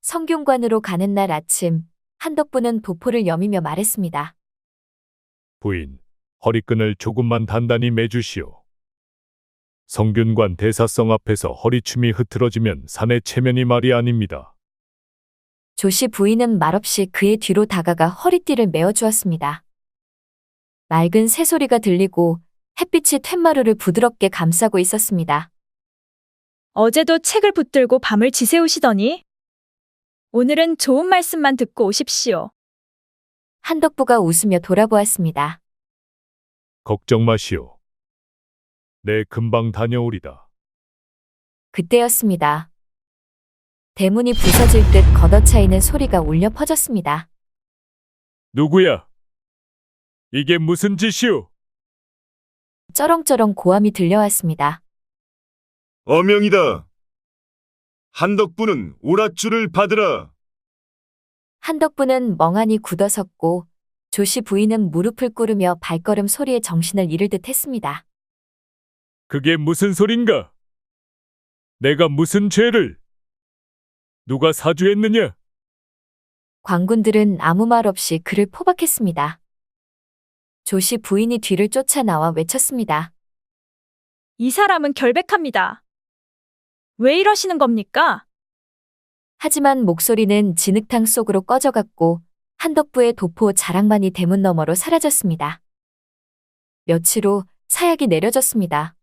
성균관으로 가는 날 아침, 한덕부는 도포를 여미며 말했습니다. 부인, 허리끈을 조금만 단단히 매주시오. 성균관 대사성 앞에서 허리춤이 흐트러지면 산의 체면이 말이 아닙니다. 조씨 부인은 말없이 그의 뒤로 다가가 허리띠를 메어주었습니다. 맑은 새소리가 들리고 햇빛이 툇마루를 부드럽게 감싸고 있었습니다. 어제도 책을 붙들고 밤을 지새우시더니 오늘은 좋은 말씀만 듣고 오십시오. 한덕부가 웃으며 돌아보았습니다. 걱정 마시오. 내 금방 다녀오리다. 그때였습니다. 대문이 부서질 듯 걷어차이는 소리가 울려 퍼졌습니다. 누구야? 이게 무슨 짓이오? 쩌렁쩌렁 고함이 들려왔습니다. 어명이다. 한덕부는 오랏줄을 받으라. 한덕부는 멍하니 굳어섰고 조씨 부인은 무릎을 꿇으며 발걸음 소리에 정신을 잃을 듯 했습니다. 그게 무슨 소린가? 내가 무슨 죄를? 누가 사주했느냐? 광군들은 아무 말 없이 그를 포박했습니다. 조씨 부인이 뒤를 쫓아 나와 외쳤습니다. 이 사람은 결백합니다. 왜 이러시는 겁니까? 하지만 목소리는 진흙탕 속으로 꺼져갔고 한덕부의 도포 자락만이 대문 너머로 사라졌습니다. 며칠 후 사약이 내려졌습니다.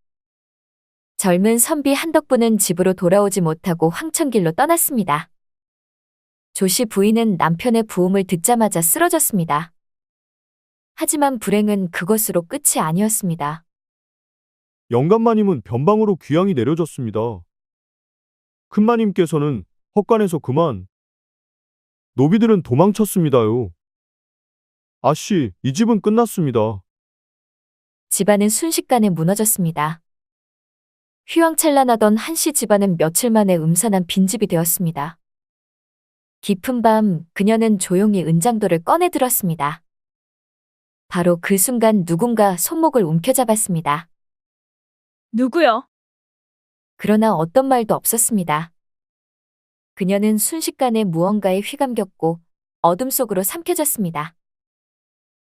젊은 선비 한덕부는 집으로 돌아오지 못하고 황천길로 떠났습니다. 조씨 부인은 남편의 부음을 듣자마자 쓰러졌습니다. 하지만 불행은 그것으로 끝이 아니었습니다. 영감마님은 변방으로 귀양이 내려졌습니다. 큰마님께서는 헛간에서 그만. 노비들은 도망쳤습니다요. 아씨, 이 집은 끝났습니다. 집안은 순식간에 무너졌습니다. 휘황찬란하던 한씨 집안은 며칠 만에 음산한 빈집이 되었습니다. 깊은 밤 그녀는 조용히 은장도를 꺼내 들었습니다. 바로 그 순간 누군가 손목을 움켜잡았습니다. 누구요? 그러나 어떤 말도 없었습니다. 그녀는 순식간에 무언가에 휘감겼고 어둠 속으로 삼켜졌습니다.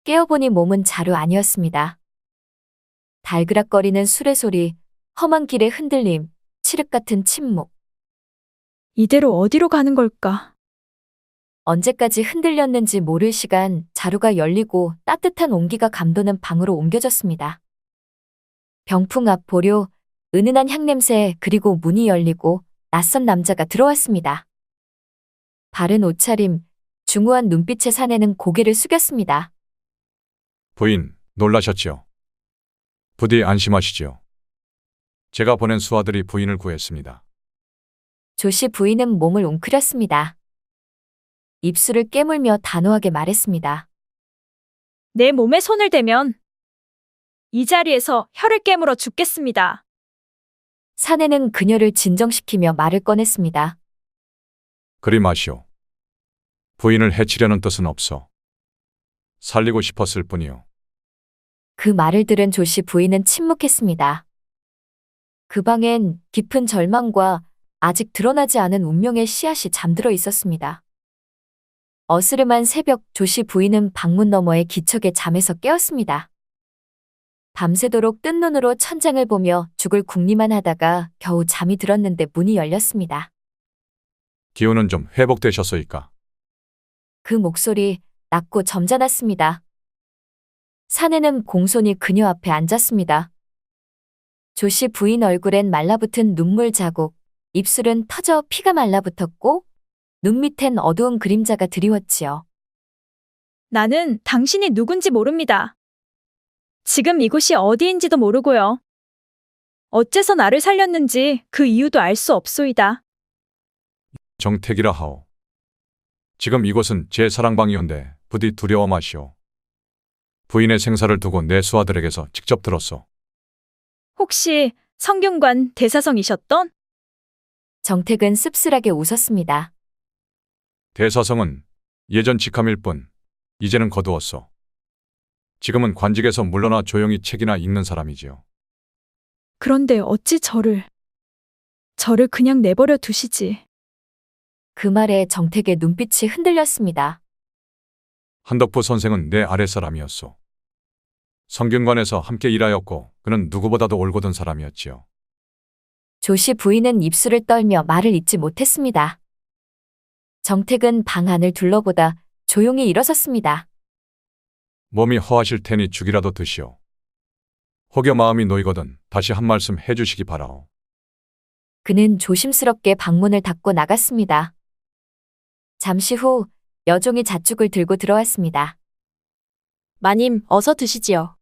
깨어보니 몸은 자루 아니었습니다. 달그락거리는 수레소리, 험한 길의 흔들림, 칠흑 같은 침묵. 이대로 어디로 가는 걸까? 언제까지 흔들렸는지 모를 시간 자루가 열리고 따뜻한 온기가 감도는 방으로 옮겨졌습니다. 병풍 앞 보료, 은은한 향냄새 그리고 문이 열리고 낯선 남자가 들어왔습니다. 바른 옷차림, 중후한 눈빛의 사내는 고개를 숙였습니다. 부인, 놀라셨지요? 부디 안심하시지요. 제가 보낸 수하들이 부인을 구했습니다. 조씨 부인은 몸을 웅크렸습니다. 입술을 깨물며 단호하게 말했습니다. 내 몸에 손을 대면 이 자리에서 혀를 깨물어 죽겠습니다. 사내는 그녀를 진정시키며 말을 꺼냈습니다. 그리 마시오. 부인을 해치려는 뜻은 없어. 살리고 싶었을 뿐이요. 그 말을 들은 조씨 부인은 침묵했습니다. 그 방엔 깊은 절망과 아직 드러나지 않은 운명의 씨앗이 잠들어 있었습니다. 어스름한 새벽 조씨 부인은 방문 너머의 기척에 잠에서 깨었습니다. 밤새도록 뜬 눈으로 천장을 보며 죽을 궁리만 하다가 겨우 잠이 들었는데 문이 열렸습니다. 기운은 좀 회복되셨소이까? 그 목소리 낮고 점잖았습니다. 사내는 공손히 그녀 앞에 앉았습니다. 조씨 부인 얼굴엔 말라붙은 눈물 자국, 입술은 터져 피가 말라붙었고 눈 밑엔 어두운 그림자가 드리웠지요. 나는 당신이 누군지 모릅니다. 지금 이곳이 어디인지도 모르고요. 어째서 나를 살렸는지 그 이유도 알 수 없소이다. 정택이라 하오. 지금 이곳은 제 사랑방이온데 부디 두려워 마시오. 부인의 생사를 두고 내 수하들에게서 직접 들었소. 혹시 성균관 대사성이셨던? 정택은 씁쓸하게 웃었습니다. 대사성은 예전 직함일 뿐 이제는 거두었소. 지금은 관직에서 물러나 조용히 책이나 읽는 사람이지요. 그런데 어찌 저를 그냥 내버려 두시지. 그 말에 정택의 눈빛이 흔들렸습니다. 한덕부 선생은 내 아랫사람이었소. 성균관에서 함께 일하였고 그는 누구보다도 올곧은 사람이었지요. 조씨 부인은 입술을 떨며 말을 잇지 못했습니다. 정택은 방 안을 둘러보다 조용히 일어섰습니다. 몸이 허하실 테니 죽이라도 드시오. 혹여 마음이 놓이거든 다시 한 말씀 해주시기 바라오. 그는 조심스럽게 방문을 닫고 나갔습니다. 잠시 후 여종이 잣죽을 들고 들어왔습니다. 마님, 어서 드시지요.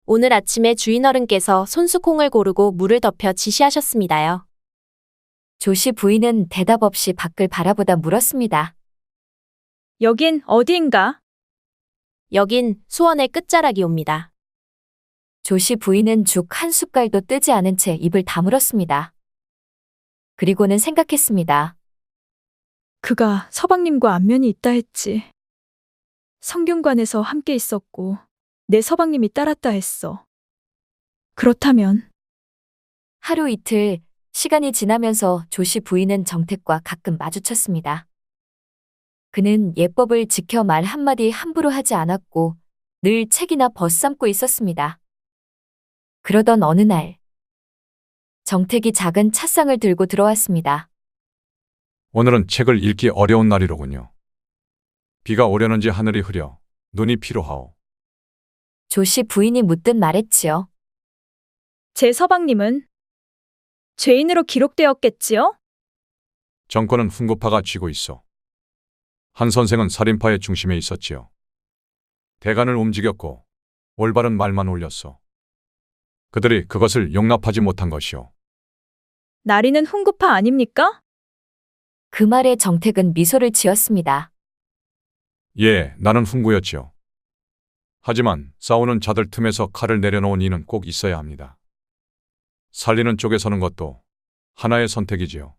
오늘 아침에 주인어른께서 손수콩을 고르고 물을 덮여 지시하셨습니다요. 조씨 부인은 대답 없이 밖을 바라보다 물었습니다. 여긴 어디인가? 여긴 수원의 끝자락이옵니다. 조씨 부인은 죽 한 숟갈도 뜨지 않은 채 입을 다물었습니다. 그리고는 생각했습니다. 그가 서방님과 안면이 있다 했지. 성균관에서 함께 있었고 내 서방님이 따랐다 했어. 그렇다면 하루 이틀 시간이 지나면서 조씨 부인은 정택과 가끔 마주쳤습니다. 그는 예법을 지켜 말 한마디 함부로 하지 않았고 늘 책이나 벗삼고 있었습니다. 그러던 어느 날 정택이 작은 찻상을 들고 들어왔습니다. 오늘은 책을 읽기 어려운 날이로군요. 비가 오려는지 하늘이 흐려 눈이 피로하오. 조씨 부인이 묻듯 말했지요. 제 서방님은 죄인으로 기록되었겠지요? 정권은 훈구파가 쥐고 있어. 한 선생은 살인파의 중심에 있었지요. 대간을 움직였고 올바른 말만 올렸어. 그들이 그것을 용납하지 못한 것이오. 나리는 훈구파 아닙니까? 그 말에 정택은 미소를 지었습니다. 예, 나는 훈구였지요. 하지만 싸우는 자들 틈에서 칼을 내려놓은 이는 꼭 있어야 합니다. 살리는 쪽에 서는 것도 하나의 선택이지요.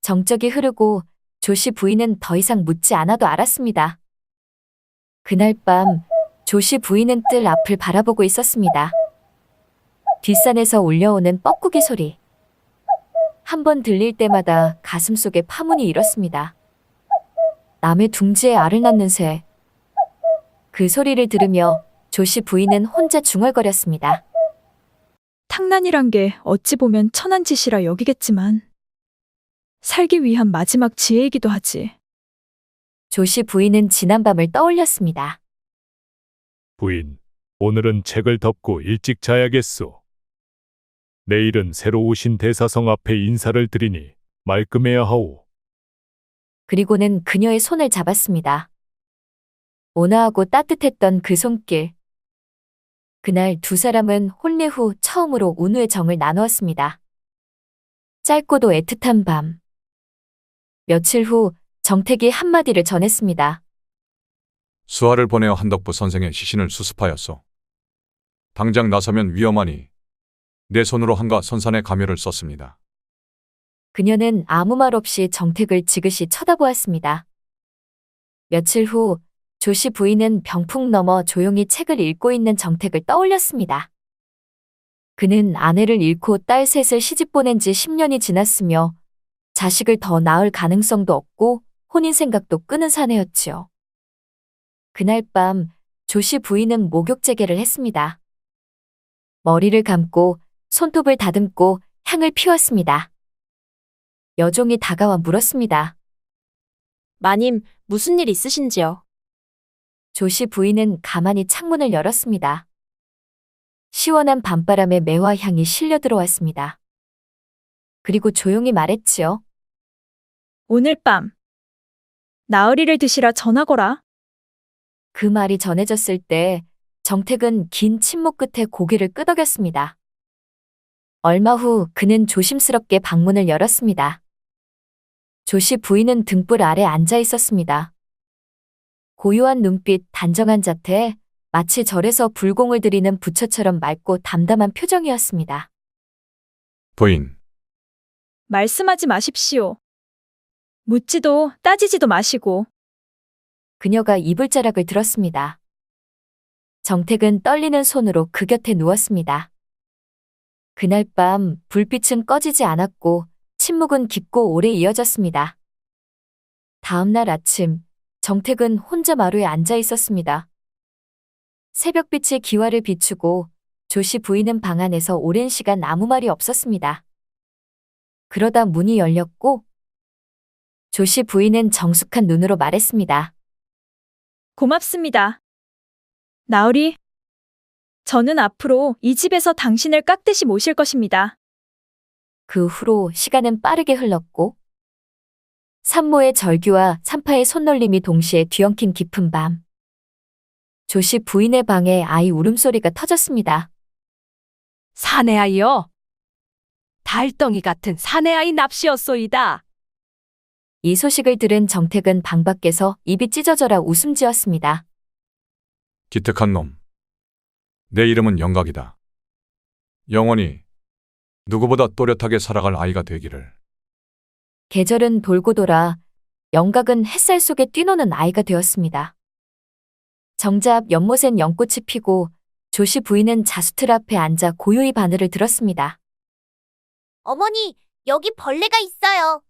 정적이 흐르고 조씨 부인은 더 이상 묻지 않아도 알았습니다. 그날 밤 조씨 부인은 뜰 앞을 바라보고 있었습니다. 뒷산에서 울려오는 뻐꾸기 소리. 한 번 들릴 때마다 가슴속에 파문이 일었습니다. 남의 둥지에 알을 낳는 새. 그 소리를 들으며 조씨 부인은 혼자 중얼거렸습니다. 탕난이란 게 어찌 보면 천한 짓이라 여기겠지만 살기 위한 마지막 지혜이기도 하지. 조씨 부인은 지난밤을 떠올렸습니다. 부인, 오늘은 책을 덮고 일찍 자야겠소. 내일은 새로 오신 대사성 앞에 인사를 드리니 말끔해야 하오. 그리고는 그녀의 손을 잡았습니다. 온화하고 따뜻했던 그 손길. 그날 두 사람은 혼례 후 처음으로 운우의 정을 나누었습니다. 짧고도 애틋한 밤. 며칠 후 정택이 한마디를 전했습니다. 수하를 보내어 한덕부 선생의 시신을 수습하였소. 당장 나서면 위험하니 내 손으로 한가 선산의 가묘를 썼습니다. 그녀는 아무 말 없이 정택을 지그시 쳐다보았습니다. 며칠 후 조씨 부인은 병풍 넘어 조용히 책을 읽고 있는 정택을 떠올렸습니다. 그는 아내를 잃고 딸 셋을 시집 보낸 지 10년이 지났으며 자식을 더 낳을 가능성도 없고 혼인 생각도 끄는 사내였지요. 그날 밤 조씨 부인은 목욕제계를 했습니다. 머리를 감고 손톱을 다듬고 향을 피웠습니다. 여종이 다가와 물었습니다. 마님, 무슨 일 있으신지요? 조씨 부인은 가만히 창문을 열었습니다. 시원한 밤바람에 매화 향이 실려 들어왔습니다. 그리고 조용히 말했지요. 오늘 밤 나으리를 드시라 전하거라. 그 말이 전해졌을 때 정택은 긴 침묵 끝에 고개를 끄덕였습니다. 얼마 후 그는 조심스럽게 방문을 열었습니다. 조씨 부인은 등불 아래 앉아 있었습니다. 고요한 눈빛, 단정한 자태, 마치 절에서 불공을 드리는 부처처럼 맑고 담담한 표정이었습니다. 부인, 말씀하지 마십시오. 묻지도 따지지도 마시고. 그녀가 이불자락을 들었습니다. 정택은 떨리는 손으로 그 곁에 누웠습니다. 그날 밤 불빛은 꺼지지 않았고 침묵은 깊고 오래 이어졌습니다. 다음 날 아침, 정택은 혼자 마루에 앉아 있었습니다. 새벽빛이 기와를 비추고 조씨 부인은 방 안에서 오랜 시간 아무 말이 없었습니다. 그러다 문이 열렸고 조씨 부인은 정숙한 눈으로 말했습니다. 고맙습니다. 나으리, 저는 앞으로 이 집에서 당신을 깍듯이 모실 것입니다. 그 후로 시간은 빠르게 흘렀고 산모의 절규와 산파의 손놀림이 동시에 뒤엉킨 깊은 밤. 조씨 부인의 방에 아이 울음소리가 터졌습니다. 사내아이여, 달덩이 같은 사내아이 납시였소이다. 이 소식을 들은 정택은 방 밖에서 입이 찢어져라 웃음 지었습니다. 기특한 놈. 내 이름은 영각이다. 영원히 누구보다 또렷하게 살아갈 아이가 되기를. 계절은 돌고 돌아 영각은 햇살 속에 뛰노는 아이가 되었습니다. 정자 앞 연못엔 연꽃이 피고 조씨 부인은 자수틀 앞에 앉아 고요히 바늘을 들었습니다. 어머니, 여기 벌레가 있어요.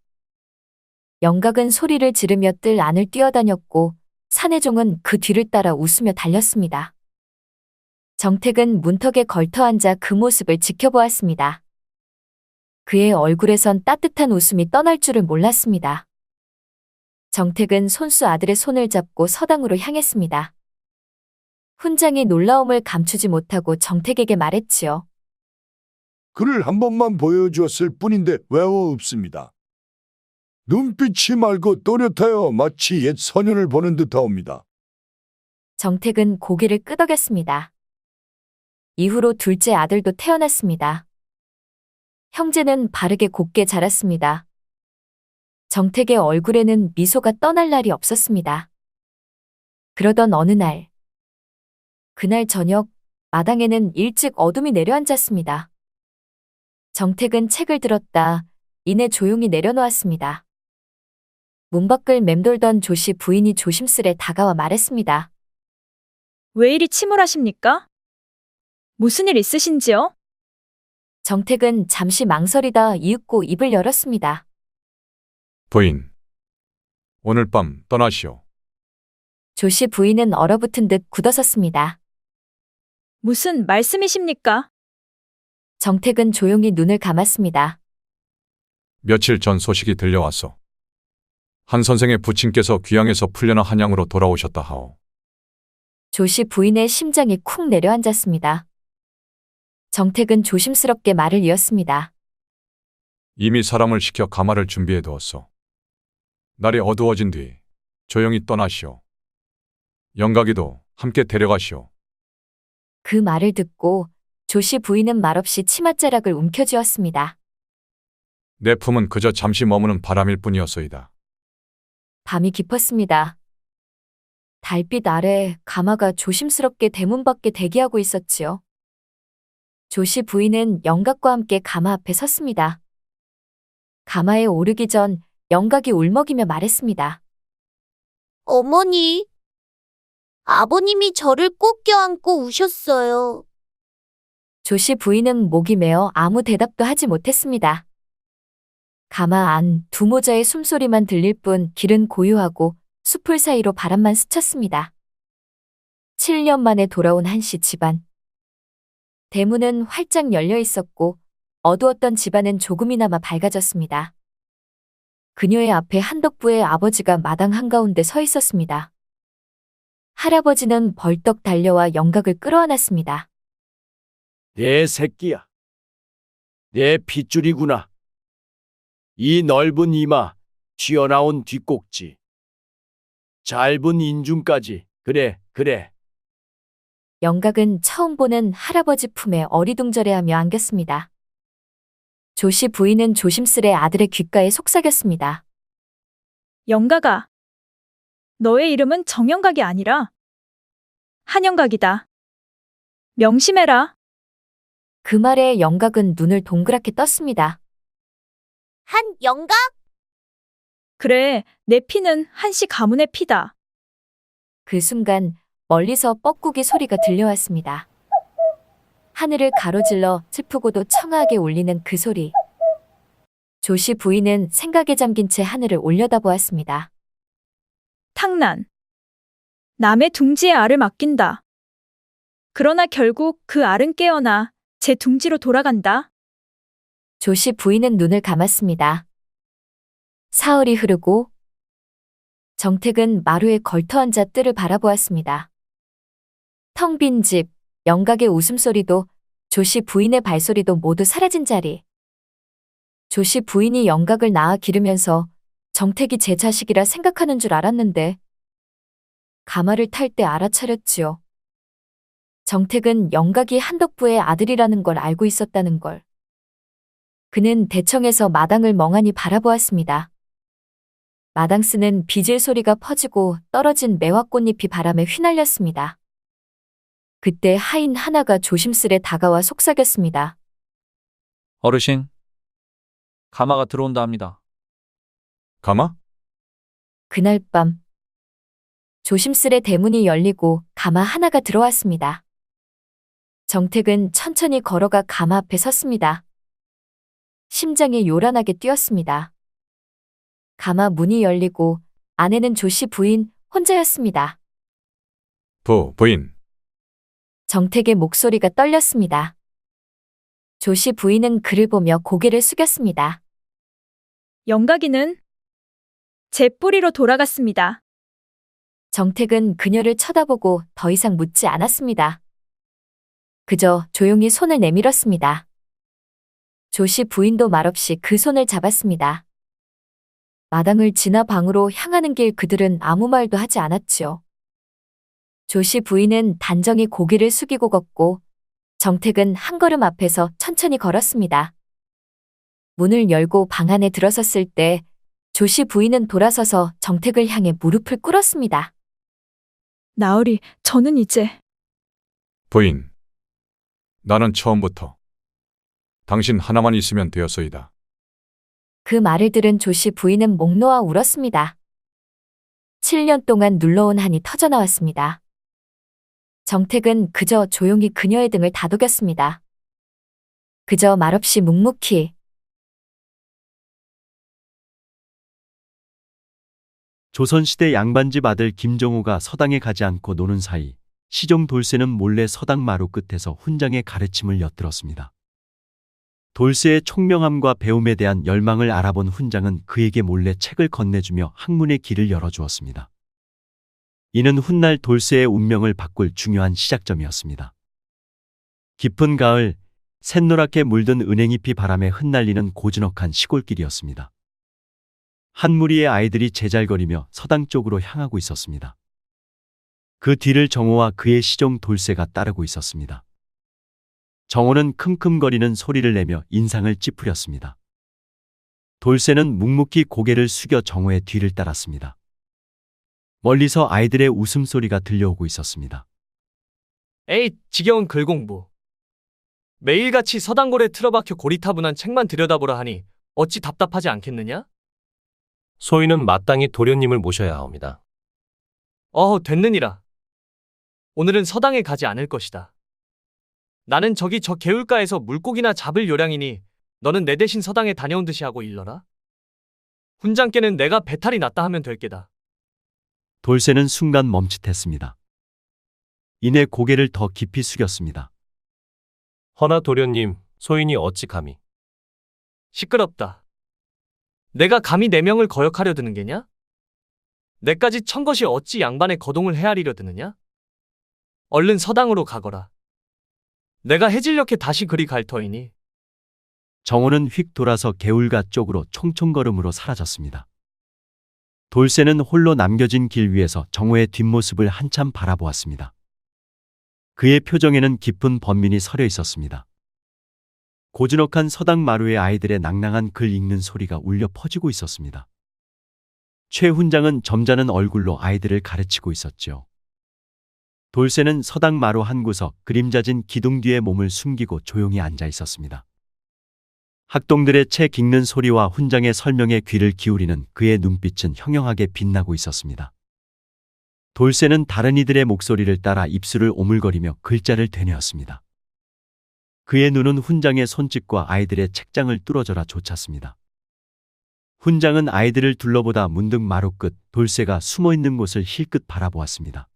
영각은 소리를 지르며 뜰 안을 뛰어다녔고 사내종은 그 뒤를 따라 웃으며 달렸습니다. 정택은 문턱에 걸터 앉아 그 모습을 지켜보았습니다. 그의 얼굴에선 따뜻한 웃음이 떠날 줄을 몰랐습니다. 정택은 손수 아들의 손을 잡고 서당으로 향했습니다. 훈장이 놀라움을 감추지 못하고 정택에게 말했지요. 그를 한 번만 보여주었을 뿐인데 외워 없습니다. 눈빛이 맑고 또렷하여 마치 옛 소년을 보는 듯하옵니다. 정택은 고개를 끄덕였습니다. 이후로 둘째 아들도 태어났습니다. 형제는 바르게 곱게 자랐습니다. 정택의 얼굴에는 미소가 떠날 날이 없었습니다. 그러던 어느 날, 그날 저녁 마당에는 일찍 어둠이 내려앉았습니다. 정택은 책을 들었다 이내 조용히 내려놓았습니다. 문 밖을 맴돌던 조씨 부인이 조심스레 다가와 말했습니다. 왜 이리 침울하십니까? 무슨 일 있으신지요? 정택은 잠시 망설이다 이윽고 입을 열었습니다. 부인, 오늘 밤 떠나시오. 조씨 부인은 얼어붙은 듯 굳어섰습니다. 무슨 말씀이십니까? 정택은 조용히 눈을 감았습니다. 며칠 전 소식이 들려왔소. 한 선생의 부친께서 귀양에서 풀려나 한양으로 돌아오셨다 하오. 조씨 부인의 심장이 쿵 내려앉았습니다. 정택은 조심스럽게 말을 이었습니다. 이미 사람을 시켜 가마를 준비해 두었소. 날이 어두워진 뒤 조용히 떠나시오. 영각이도 함께 데려가시오. 그 말을 듣고 조씨 부인은 말없이 치맛자락을 움켜쥐었습니다. 내 품은 그저 잠시 머무는 바람일 뿐이었소이다. 밤이 깊었습니다. 달빛 아래 가마가 조심스럽게 대문 밖에 대기하고 있었지요. 조씨 부인은 영각과 함께 가마 앞에 섰습니다. 가마에 오르기 전 영각이 울먹이며 말했습니다. 어머니, 아버님이 저를 꼭 껴안고 우셨어요. 조씨 부인은 목이 메어 아무 대답도 하지 못했습니다. 가마 안 두 모자의 숨소리만 들릴 뿐 길은 고요하고 숲을 사이로 바람만 스쳤습니다. 7년 만에 돌아온 한씨 집안. 대문은 활짝 열려 있었고 어두웠던 집안은 조금이나마 밝아졌습니다. 그녀의 앞에 한덕부의 아버지가 마당 한가운데 서 있었습니다. 할아버지는 벌떡 달려와 영각을 끌어안았습니다. 내 새끼야. 내 핏줄이구나. 이 넓은 이마, 튀어나온 뒷꼭지. 짧은 인중까지. 그래, 그래. 영각은 처음 보는 할아버지 품에 어리둥절해하며 안겼습니다. 조씨 부인은 조심스레 아들의 귓가에 속삭였습니다. 영각아. 너의 이름은 정영각이 아니라 한영각이다. 명심해라. 그 말에 영각은 눈을 동그랗게 떴습니다. 한 영각? 그래, 내 피는 한씨 가문의 피다. 그 순간 멀리서 뻐꾸기 소리가 들려왔습니다. 하늘을 가로질러 슬프고도 청아하게 울리는 그 소리. 조씨 부인은 생각에 잠긴 채 하늘을 올려다보았습니다. 탕난. 남의 둥지에 알을 맡긴다. 그러나 결국 그 알은 깨어나 제 둥지로 돌아간다. 조씨 부인은 눈을 감았습니다. 사흘이 흐르고 정택은 마루에 걸터앉아 뜰을 바라보았습니다. 텅 빈 집, 영각의 웃음소리도 조씨 부인의 발소리도 모두 사라진 자리. 조씨 부인이 영각을 낳아 기르면서 정택이 제 자식이라 생각하는 줄 알았는데 가마를 탈 때 알아차렸지요. 정택은 영각이 한덕부의 아들이라는 걸 알고 있었다는 걸. 그는 대청에서 마당을 멍하니 바라보았습니다. 마당스는 비질 소리가 퍼지고 떨어진 매화 꽃잎이 바람에 휘날렸습니다. 그때 하인 하나가 조심스레 다가와 속삭였습니다. 어르신, 가마가 들어온다 합니다. 가마? 그날 밤 조심스레 대문이 열리고 가마 하나가 들어왔습니다. 정택은 천천히 걸어가 가마 앞에 섰습니다. 심장이 요란하게 뛰었습니다. 가마 문이 열리고 안에는 조씨 부인 혼자였습니다. 부인. 정택의 목소리가 떨렸습니다. 조씨 부인은 그를 보며 고개를 숙였습니다. 영각이는 제 뿌리로 돌아갔습니다. 정택은 그녀를 쳐다보고 더 이상 묻지 않았습니다. 그저 조용히 손을 내밀었습니다. 조씨 부인도 말없이 그 손을 잡았습니다. 마당을 지나 방으로 향하는 길 그들은 아무 말도 하지 않았지요. 조씨 부인은 단정히 고개를 숙이고 걷고 정택은 한 걸음 앞에서 천천히 걸었습니다. 문을 열고 방 안에 들어섰을 때 조씨 부인은 돌아서서 정택을 향해 무릎을 꿇었습니다. 나으리, 저는 이제 부인. 나는 처음부터 당신 하나만 있으면 되었소이다. 그 말을 들은 조씨 부인은 목 놓아 울었습니다. 7년 동안 눌러온 한이 터져나왔습니다. 정택은 그저 조용히 그녀의 등을 다독였습니다. 그저 말없이 묵묵히. 조선시대 양반집 아들 김정호가 서당에 가지 않고 노는 사이 시종 돌쇠는 몰래 서당 마루 끝에서 훈장의 가르침을 엿들었습니다. 돌쇠의 총명함과 배움에 대한 열망을 알아본 훈장은 그에게 몰래 책을 건네주며 학문의 길을 열어주었습니다. 이는 훗날 돌쇠의 운명을 바꿀 중요한 시작점이었습니다. 깊은 가을, 샛노랗게 물든 은행잎이 바람에 흩날리는 고즈넉한 시골길이었습니다. 한 무리의 아이들이 제잘거리며 서당 쪽으로 향하고 있었습니다. 그 뒤를 정호와 그의 시종 돌쇠가 따르고 있었습니다. 정호는 킁킁거리는 소리를 내며 인상을 찌푸렸습니다. 돌쇠는 묵묵히 고개를 숙여 정호의 뒤를 따랐습니다. 멀리서 아이들의 웃음소리가 들려오고 있었습니다. 에이, 지겨운 글공부. 매일같이 서당골에 틀어박혀 고리타분한 책만 들여다보라 하니 어찌 답답하지 않겠느냐? 소인은 마땅히 도련님을 모셔야 하옵니다. 됐느니라. 오늘은 서당에 가지 않을 것이다. 나는 저기 저 개울가에서 물고기나 잡을 요량이니 너는 내 대신 서당에 다녀온 듯이 하고 일러라. 훈장께는 내가 배탈이 났다 하면 될 게다. 돌쇠는 순간 멈칫했습니다. 이내 고개를 더 깊이 숙였습니다. 허나 도련님, 소인이 어찌 감히. 시끄럽다. 내가 감히 내 명을 거역하려 드는 게냐? 내까지 천 것이 어찌 양반의 거동을 헤아리려 드느냐? 얼른 서당으로 가거라. 내가 해질녘에 다시 그리 갈 터이니. 정호는 휙 돌아서 개울가 쪽으로 총총걸음으로 사라졌습니다. 돌쇠는 홀로 남겨진 길 위에서 정호의 뒷모습을 한참 바라보았습니다. 그의 표정에는 깊은 번민이 서려 있었습니다. 고즈넉한 서당 마루에 아이들의 낭낭한 글 읽는 소리가 울려 퍼지고 있었습니다. 최 훈장은 점잖은 얼굴로 아이들을 가르치고 있었지요. 돌쇠는 서당 마루 한 구석 그림자진 기둥 뒤에 몸을 숨기고 조용히 앉아 있었습니다. 학동들의 책 읽는 소리와 훈장의 설명에 귀를 기울이는 그의 눈빛은 형형하게 빛나고 있었습니다. 돌쇠는 다른 이들의 목소리를 따라 입술을 오물거리며 글자를 되뇌었습니다. 그의 눈은 훈장의 손짓과 아이들의 책장을 뚫어져라 쫓았습니다. 훈장은 아이들을 둘러보다 문득 마루 끝 돌쇠가 숨어 있는 곳을 힐끗 바라보았습니다.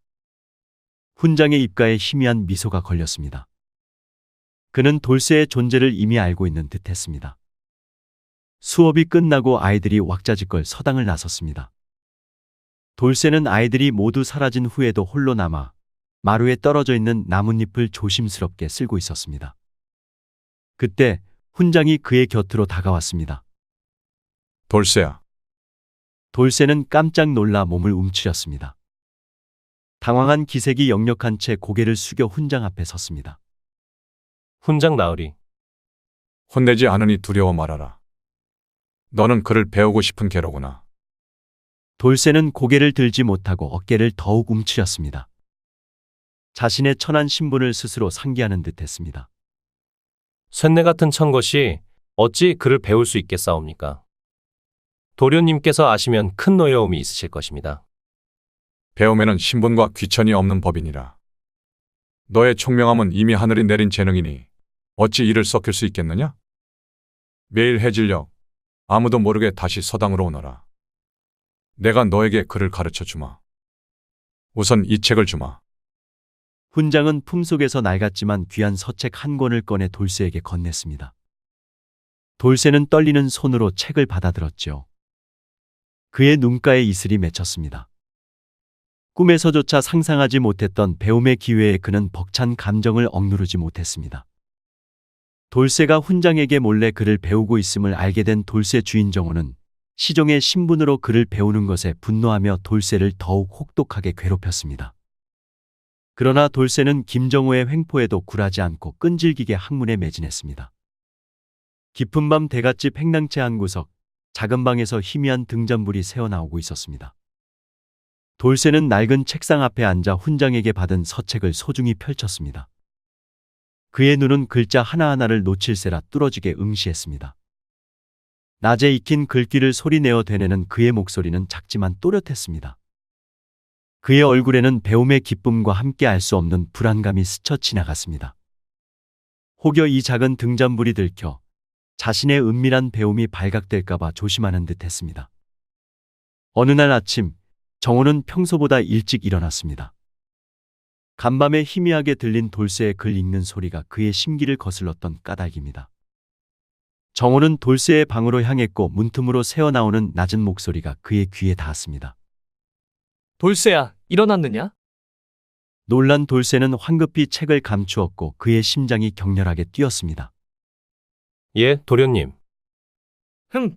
훈장의 입가에 희미한 미소가 걸렸습니다. 그는 돌쇠의 존재를 이미 알고 있는 듯 했습니다. 수업이 끝나고 아이들이 왁자지껄 서당을 나섰습니다. 돌쇠는 아이들이 모두 사라진 후에도 홀로 남아 마루에 떨어져 있는 나뭇잎을 조심스럽게 쓸고 있었습니다. 그때 훈장이 그의 곁으로 다가왔습니다. 돌쇠야. 돌쇠는 깜짝 놀라 몸을 움츠렸습니다. 당황한 기색이 역력한 채 고개를 숙여 훈장 앞에 섰습니다. 훈장 나으리. 혼내지 않으니 두려워 말아라. 너는 그를 배우고 싶은 게로구나. 돌쇠는 고개를 들지 못하고 어깨를 더욱 움츠렸습니다. 자신의 천한 신분을 스스로 상기하는 듯 했습니다. 쇳내 같은 천것이 어찌 그를 배울 수 있겠사옵니까? 도련님께서 아시면 큰 노여움이 있으실 것입니다. 배움에는 신분과 귀천이 없는 법이니라. 너의 총명함은 이미 하늘이 내린 재능이니 어찌 이를 썩힐 수 있겠느냐? 매일 해질녘 아무도 모르게 다시 서당으로 오너라. 내가 너에게 글을 가르쳐 주마. 우선 이 책을 주마. 훈장은 품속에서 낡았지만 귀한 서책 한 권을 꺼내 돌쇠에게 건넸습니다. 돌쇠는 떨리는 손으로 책을 받아들었죠. 그의 눈가에 이슬이 맺혔습니다. 꿈에서조차 상상하지 못했던 배움의 기회에 그는 벅찬 감정을 억누르지 못했습니다. 돌쇠가 훈장에게 몰래 글을 배우고 있음을 알게 된 돌쇠 주인 정호는 시종의 신분으로 글을 배우는 것에 분노하며 돌쇠를 더욱 혹독하게 괴롭혔습니다. 그러나 돌쇠는 김정호의 횡포에도 굴하지 않고 끈질기게 학문에 매진했습니다. 깊은 밤 대갓집 횡랑채 한 구석, 작은 방에서 희미한 등잔불이 새어나오고 있었습니다. 돌쇠는 낡은 책상 앞에 앉아 훈장에게 받은 서책을 소중히 펼쳤습니다. 그의 눈은 글자 하나하나를 놓칠세라 뚫어지게 응시했습니다. 낮에 익힌 글귀를 소리내어 되뇌는 그의 목소리는 작지만 또렷했습니다. 그의 얼굴에는 배움의 기쁨과 함께 알 수 없는 불안감이 스쳐 지나갔습니다. 혹여 이 작은 등잔불이 들켜 자신의 은밀한 배움이 발각될까봐 조심하는 듯 했습니다. 어느 날 아침, 정호는 평소보다 일찍 일어났습니다. 간밤에 희미하게 들린 돌쇠의 글 읽는 소리가 그의 심기를 거슬렀던 까닭입니다. 정호는 돌쇠의 방으로 향했고 문틈으로 새어나오는 낮은 목소리가 그의 귀에 닿았습니다. 돌쇠야, 일어났느냐? 놀란 돌쇠는 황급히 책을 감추었고 그의 심장이 격렬하게 뛰었습니다. 예, 도련님.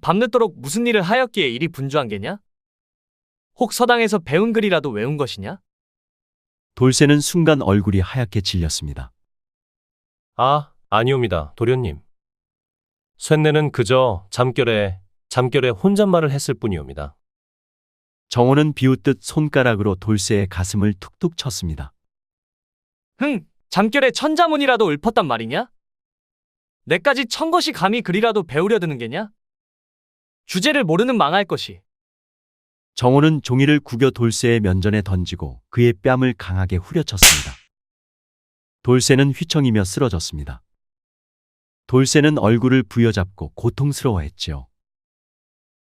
밤늦도록 무슨 일을 하였기에 일이 분주한 게냐? 혹 서당에서 배운 글이라도 외운 것이냐? 돌쇠는 순간 얼굴이 하얗게 질렸습니다. 아, 아니옵니다, 도련님. 쇳내는 그저 잠결에 혼잣말을 했을 뿐이옵니다. 정호는 비웃듯 손가락으로 돌쇠의 가슴을 툭툭 쳤습니다. 잠결에 천자문이라도 읊었단 말이냐? 내까지 천것이 감히 글이라도 배우려 드는 게냐? 주제를 모르는 망할 것이. 정호는 종이를 구겨 돌쇠의 면전에 던지고 그의 뺨을 강하게 후려쳤습니다. 돌쇠는 휘청이며 쓰러졌습니다. 돌쇠는 얼굴을 부여잡고 고통스러워했지요.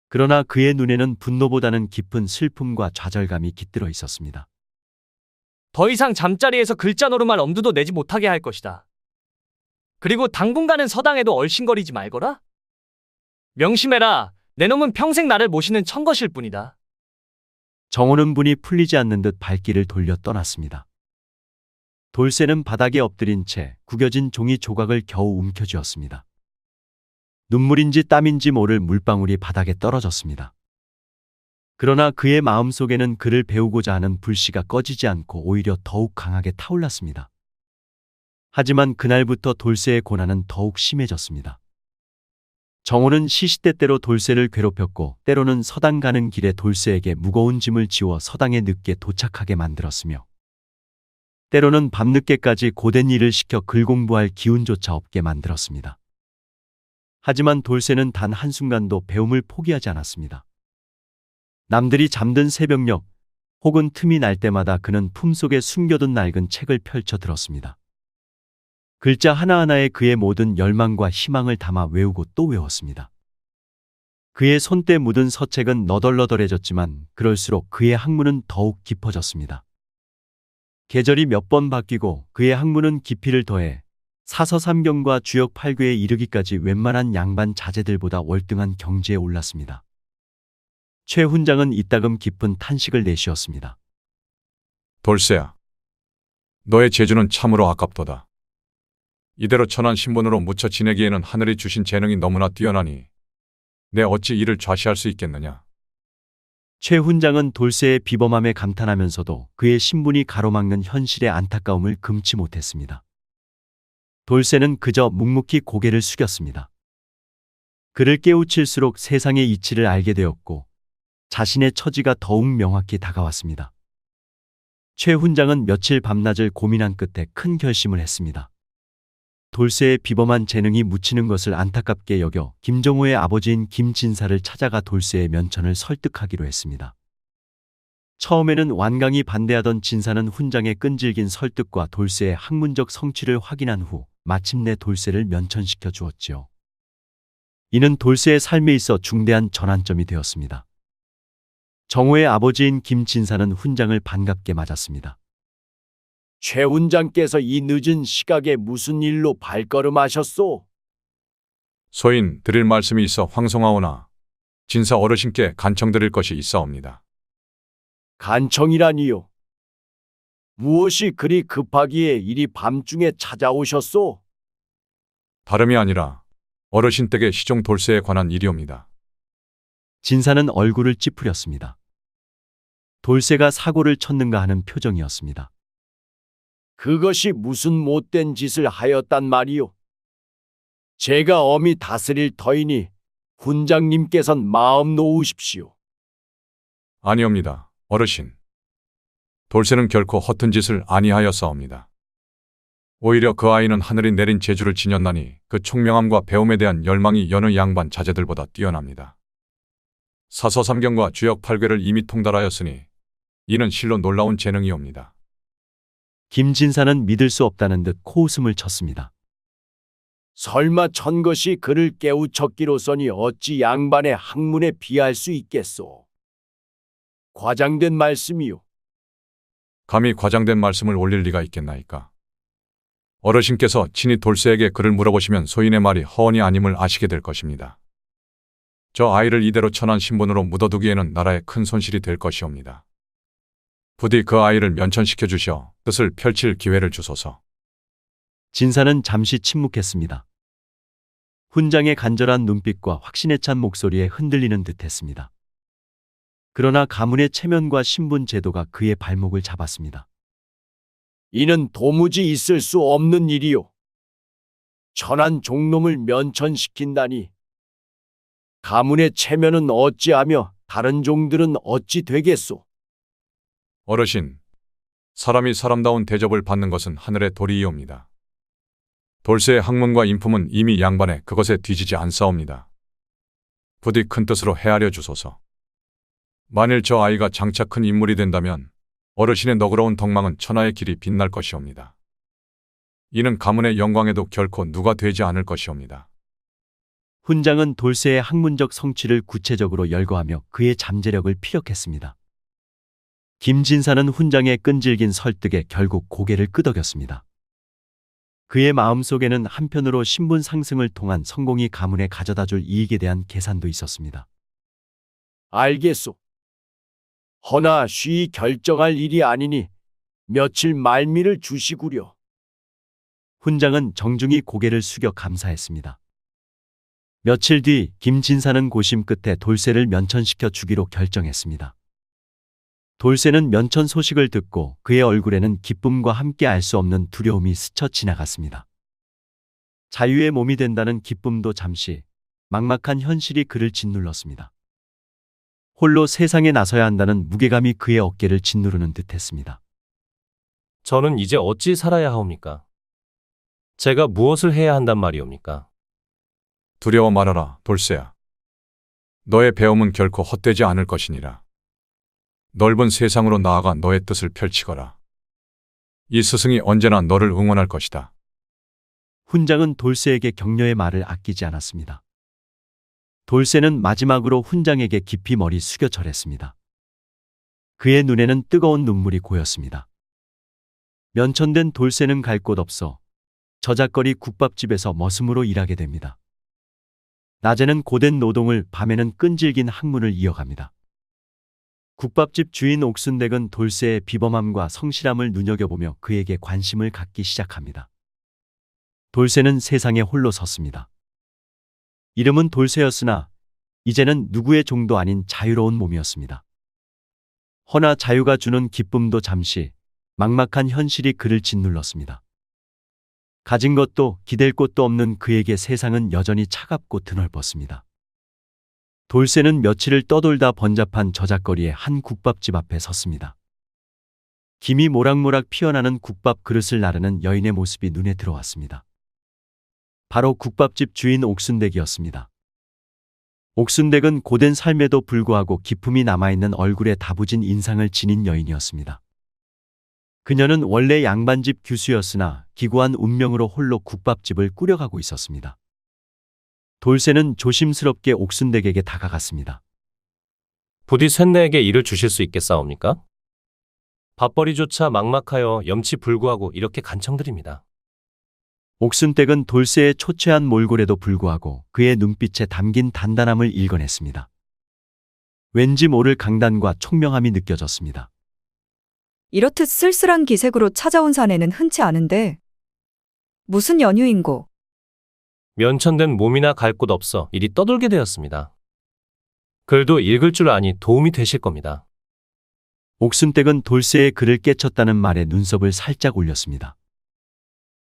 그러나 그의 눈에는 분노보다는 깊은 슬픔과 좌절감이 깃들어 있었습니다. 더 이상 잠자리에서 글자 노름할 엄두도 내지 못하게 할 것이다. 그리고 당분간은 서당에도 얼씬거리지 말거라. 명심해라. 내 놈은 평생 나를 모시는 천것일 뿐이다. 정호는 분이 풀리지 않는 듯 발길을 돌려 떠났습니다. 돌쇠는 바닥에 엎드린 채 구겨진 종이 조각을 겨우 움켜쥐었습니다. 눈물인지 땀인지 모를 물방울이 바닥에 떨어졌습니다. 그러나 그의 마음속에는 글을 배우고자 하는 불씨가 꺼지지 않고 오히려 더욱 강하게 타올랐습니다. 하지만 그날부터 돌쇠의 고난은 더욱 심해졌습니다. 정호는 시시때때로 돌쇠를 괴롭혔고 때로는 서당 가는 길에 돌쇠에게 무거운 짐을 지워 서당에 늦게 도착하게 만들었으며 때로는 밤늦게까지 고된 일을 시켜 글 공부할 기운조차 없게 만들었습니다. 하지만 돌쇠는 단 한순간도 배움을 포기하지 않았습니다. 남들이 잠든 새벽녘 혹은 틈이 날 때마다 그는 품속에 숨겨둔 낡은 책을 펼쳐 들었습니다. 글자 하나하나에 그의 모든 열망과 희망을 담아 외우고 또 외웠습니다. 그의 손때 묻은 서책은 너덜너덜해졌지만 그럴수록 그의 학문은 더욱 깊어졌습니다. 계절이 몇 번 바뀌고 그의 학문은 깊이를 더해 사서삼경과 주역 8괴에 이르기까지 웬만한 양반 자제들보다 월등한 경지에 올랐습니다. 최 훈장은 이따금 깊은 탄식을 내쉬었습니다. 돌쇠야, 너의 재주는 참으로 아깝도다. 이대로 천한 신분으로 묻혀 지내기에는 하늘이 주신 재능이 너무나 뛰어나니 내 어찌 이를 좌시할 수 있겠느냐. 최 훈장은 돌쇠의 비범함에 감탄하면서도 그의 신분이 가로막는 현실의 안타까움을 금치 못했습니다. 돌쇠는 그저 묵묵히 고개를 숙였습니다. 그를 깨우칠수록 세상의 이치를 알게 되었고 자신의 처지가 더욱 명확히 다가왔습니다. 최 훈장은 며칠 밤낮을 고민한 끝에 큰 결심을 했습니다. 돌쇠의 비범한 재능이 묻히는 것을 안타깝게 여겨 김정호의 아버지인 김진사를 찾아가 돌쇠의 면천을 설득하기로 했습니다. 처음에는 완강히 반대하던 진사는 훈장의 끈질긴 설득과 돌쇠의 학문적 성취를 확인한 후 마침내 돌쇠를 면천시켜 주었지요. 이는 돌쇠의 삶에 있어 중대한 전환점이 되었습니다. 정호의 아버지인 김진사는 훈장을 반갑게 맞았습니다. 최 훈장께서 이 늦은 시각에 무슨 일로 발걸음하셨소? 소인 드릴 말씀이 있어 황송하오나 진사 어르신께 간청드릴 것이 있사옵니다. 간청이라니요? 무엇이 그리 급하기에 이리 밤중에 찾아오셨소? 다름이 아니라 어르신 댁의 시종 돌쇠에 관한 일이옵니다. 진사는 얼굴을 찌푸렸습니다. 돌쇠가 사고를 쳤는가 하는 표정이었습니다. 그것이 무슨 못된 짓을 하였단 말이오? 제가 엄히 다스릴 터이니 훈장님께선 마음 놓으십시오. 아니옵니다, 어르신. 돌쇠는 결코 허튼 짓을 아니하였사옵니다. 오히려 그 아이는 하늘이 내린 재주를 지녔나니 그 총명함과 배움에 대한 열망이 여느 양반 자제들보다 뛰어납니다. 사서삼경과 주역 8괴를 이미 통달하였으니 이는 실로 놀라운 재능이옵니다. 김진사는 믿을 수 없다는 듯 코웃음을 쳤습니다. 설마 천것이 그를 깨우쳤기로서니 어찌 양반의 학문에 비할 수 있겠소? 과장된 말씀이요. 감히 과장된 말씀을 올릴 리가 있겠나이까. 어르신께서 친히 돌쇠에게 그를 물어보시면 소인의 말이 허언이 아님을 아시게 될 것입니다. 저 아이를 이대로 천한 신분으로 묻어두기에는 나라에 큰 손실이 될 것이옵니다. 부디 그 아이를 면천시켜 주시어 뜻을 펼칠 기회를 주소서. 진사는 잠시 침묵했습니다. 훈장의 간절한 눈빛과 확신에 찬 목소리에 흔들리는 듯했습니다. 그러나 가문의 체면과 신분 제도가 그의 발목을 잡았습니다. 이는 도무지 있을 수 없는 일이요. 천한 종놈을 면천시킨다니. 가문의 체면은 어찌하며 다른 종들은 어찌 되겠소? 어르신, 사람이 사람다운 대접을 받는 것은 하늘의 도리이옵니다. 돌쇠의 학문과 인품은 이미 양반에 그것에 뒤지지 않사옵니다. 부디 큰 뜻으로 헤아려 주소서. 만일 저 아이가 장차 큰 인물이 된다면 어르신의 너그러운 덕망은 천하의 길이 빛날 것이옵니다. 이는 가문의 영광에도 결코 누가 되지 않을 것이옵니다. 훈장은 돌쇠의 학문적 성취를 구체적으로 열거하며 그의 잠재력을 피력했습니다. 김진사는 훈장의 끈질긴 설득에 결국 고개를 끄덕였습니다. 그의 마음속에는 한편으로 신분 상승을 통한 성공이 가문에 가져다줄 이익에 대한 계산도 있었습니다. 알겠소. 허나 쉬이 결정할 일이 아니니 며칠 말미를 주시구려. 훈장은 정중히 고개를 숙여 감사했습니다. 며칠 뒤 김진사는 고심 끝에 돌쇠를 면천시켜 주기로 결정했습니다. 돌쇠는 면천 소식을 듣고 그의 얼굴에는 기쁨과 함께 알 수 없는 두려움이 스쳐 지나갔습니다. 자유의 몸이 된다는 기쁨도 잠시, 막막한 현실이 그를 짓눌렀습니다. 홀로 세상에 나서야 한다는 무게감이 그의 어깨를 짓누르는 듯했습니다. 저는 이제 어찌 살아야 하옵니까? 제가 무엇을 해야 한단 말이옵니까? 두려워 말아라, 돌쇠야. 너의 배움은 결코 헛되지 않을 것이니라. 넓은 세상으로 나아가 너의 뜻을 펼치거라. 이 스승이 언제나 너를 응원할 것이다. 훈장은 돌쇠에게 격려의 말을 아끼지 않았습니다. 돌쇠는 마지막으로 훈장에게 깊이 머리 숙여 절했습니다. 그의 눈에는 뜨거운 눈물이 고였습니다. 면천된 돌쇠는 갈 곳 없어 저작거리 국밥집에서 머슴으로 일하게 됩니다. 낮에는 고된 노동을, 밤에는 끈질긴 학문을 이어갑니다. 국밥집 주인 옥순댁은 돌쇠의 비범함과 성실함을 눈여겨보며 그에게 관심을 갖기 시작합니다. 돌쇠는 세상에 홀로 섰습니다. 이름은 돌쇠였으나 이제는 누구의 종도 아닌 자유로운 몸이었습니다. 허나 자유가 주는 기쁨도 잠시, 막막한 현실이 그를 짓눌렀습니다. 가진 것도 기댈 곳도 없는 그에게 세상은 여전히 차갑고 드넓었습니다. 돌쇠는 며칠을 떠돌다 번잡한 저작거리의 한 국밥집 앞에 섰습니다. 김이 모락모락 피어나는 국밥 그릇을 나르는 여인의 모습이 눈에 들어왔습니다. 바로 국밥집 주인 옥순댁이었습니다. 옥순댁은 고된 삶에도 불구하고 기품이 남아있는 얼굴에 다부진 인상을 지닌 여인이었습니다. 그녀는 원래 양반집 규수였으나 기구한 운명으로 홀로 국밥집을 꾸려가고 있었습니다. 돌쇠는 조심스럽게 옥순댁에게 다가갔습니다. 부디 쇳내에게 일을 주실 수 있겠사옵니까? 밥벌이조차 막막하여 염치불구하고 이렇게 간청드립니다. 옥순댁은 돌쇠의 초췌한 몰골에도 불구하고 그의 눈빛에 담긴 단단함을 읽어냈습니다. 왠지 모를 강단과 총명함이 느껴졌습니다. 이렇듯 쓸쓸한 기색으로 찾아온 사내는 흔치 않은데 무슨 연유인고? 면천된 몸이나 갈 곳 없어 이리 떠돌게 되었습니다. 글도 읽을 줄 아니 도움이 되실 겁니다. 옥순댁은 돌쇠의 글을 깨쳤다는 말에 눈썹을 살짝 올렸습니다.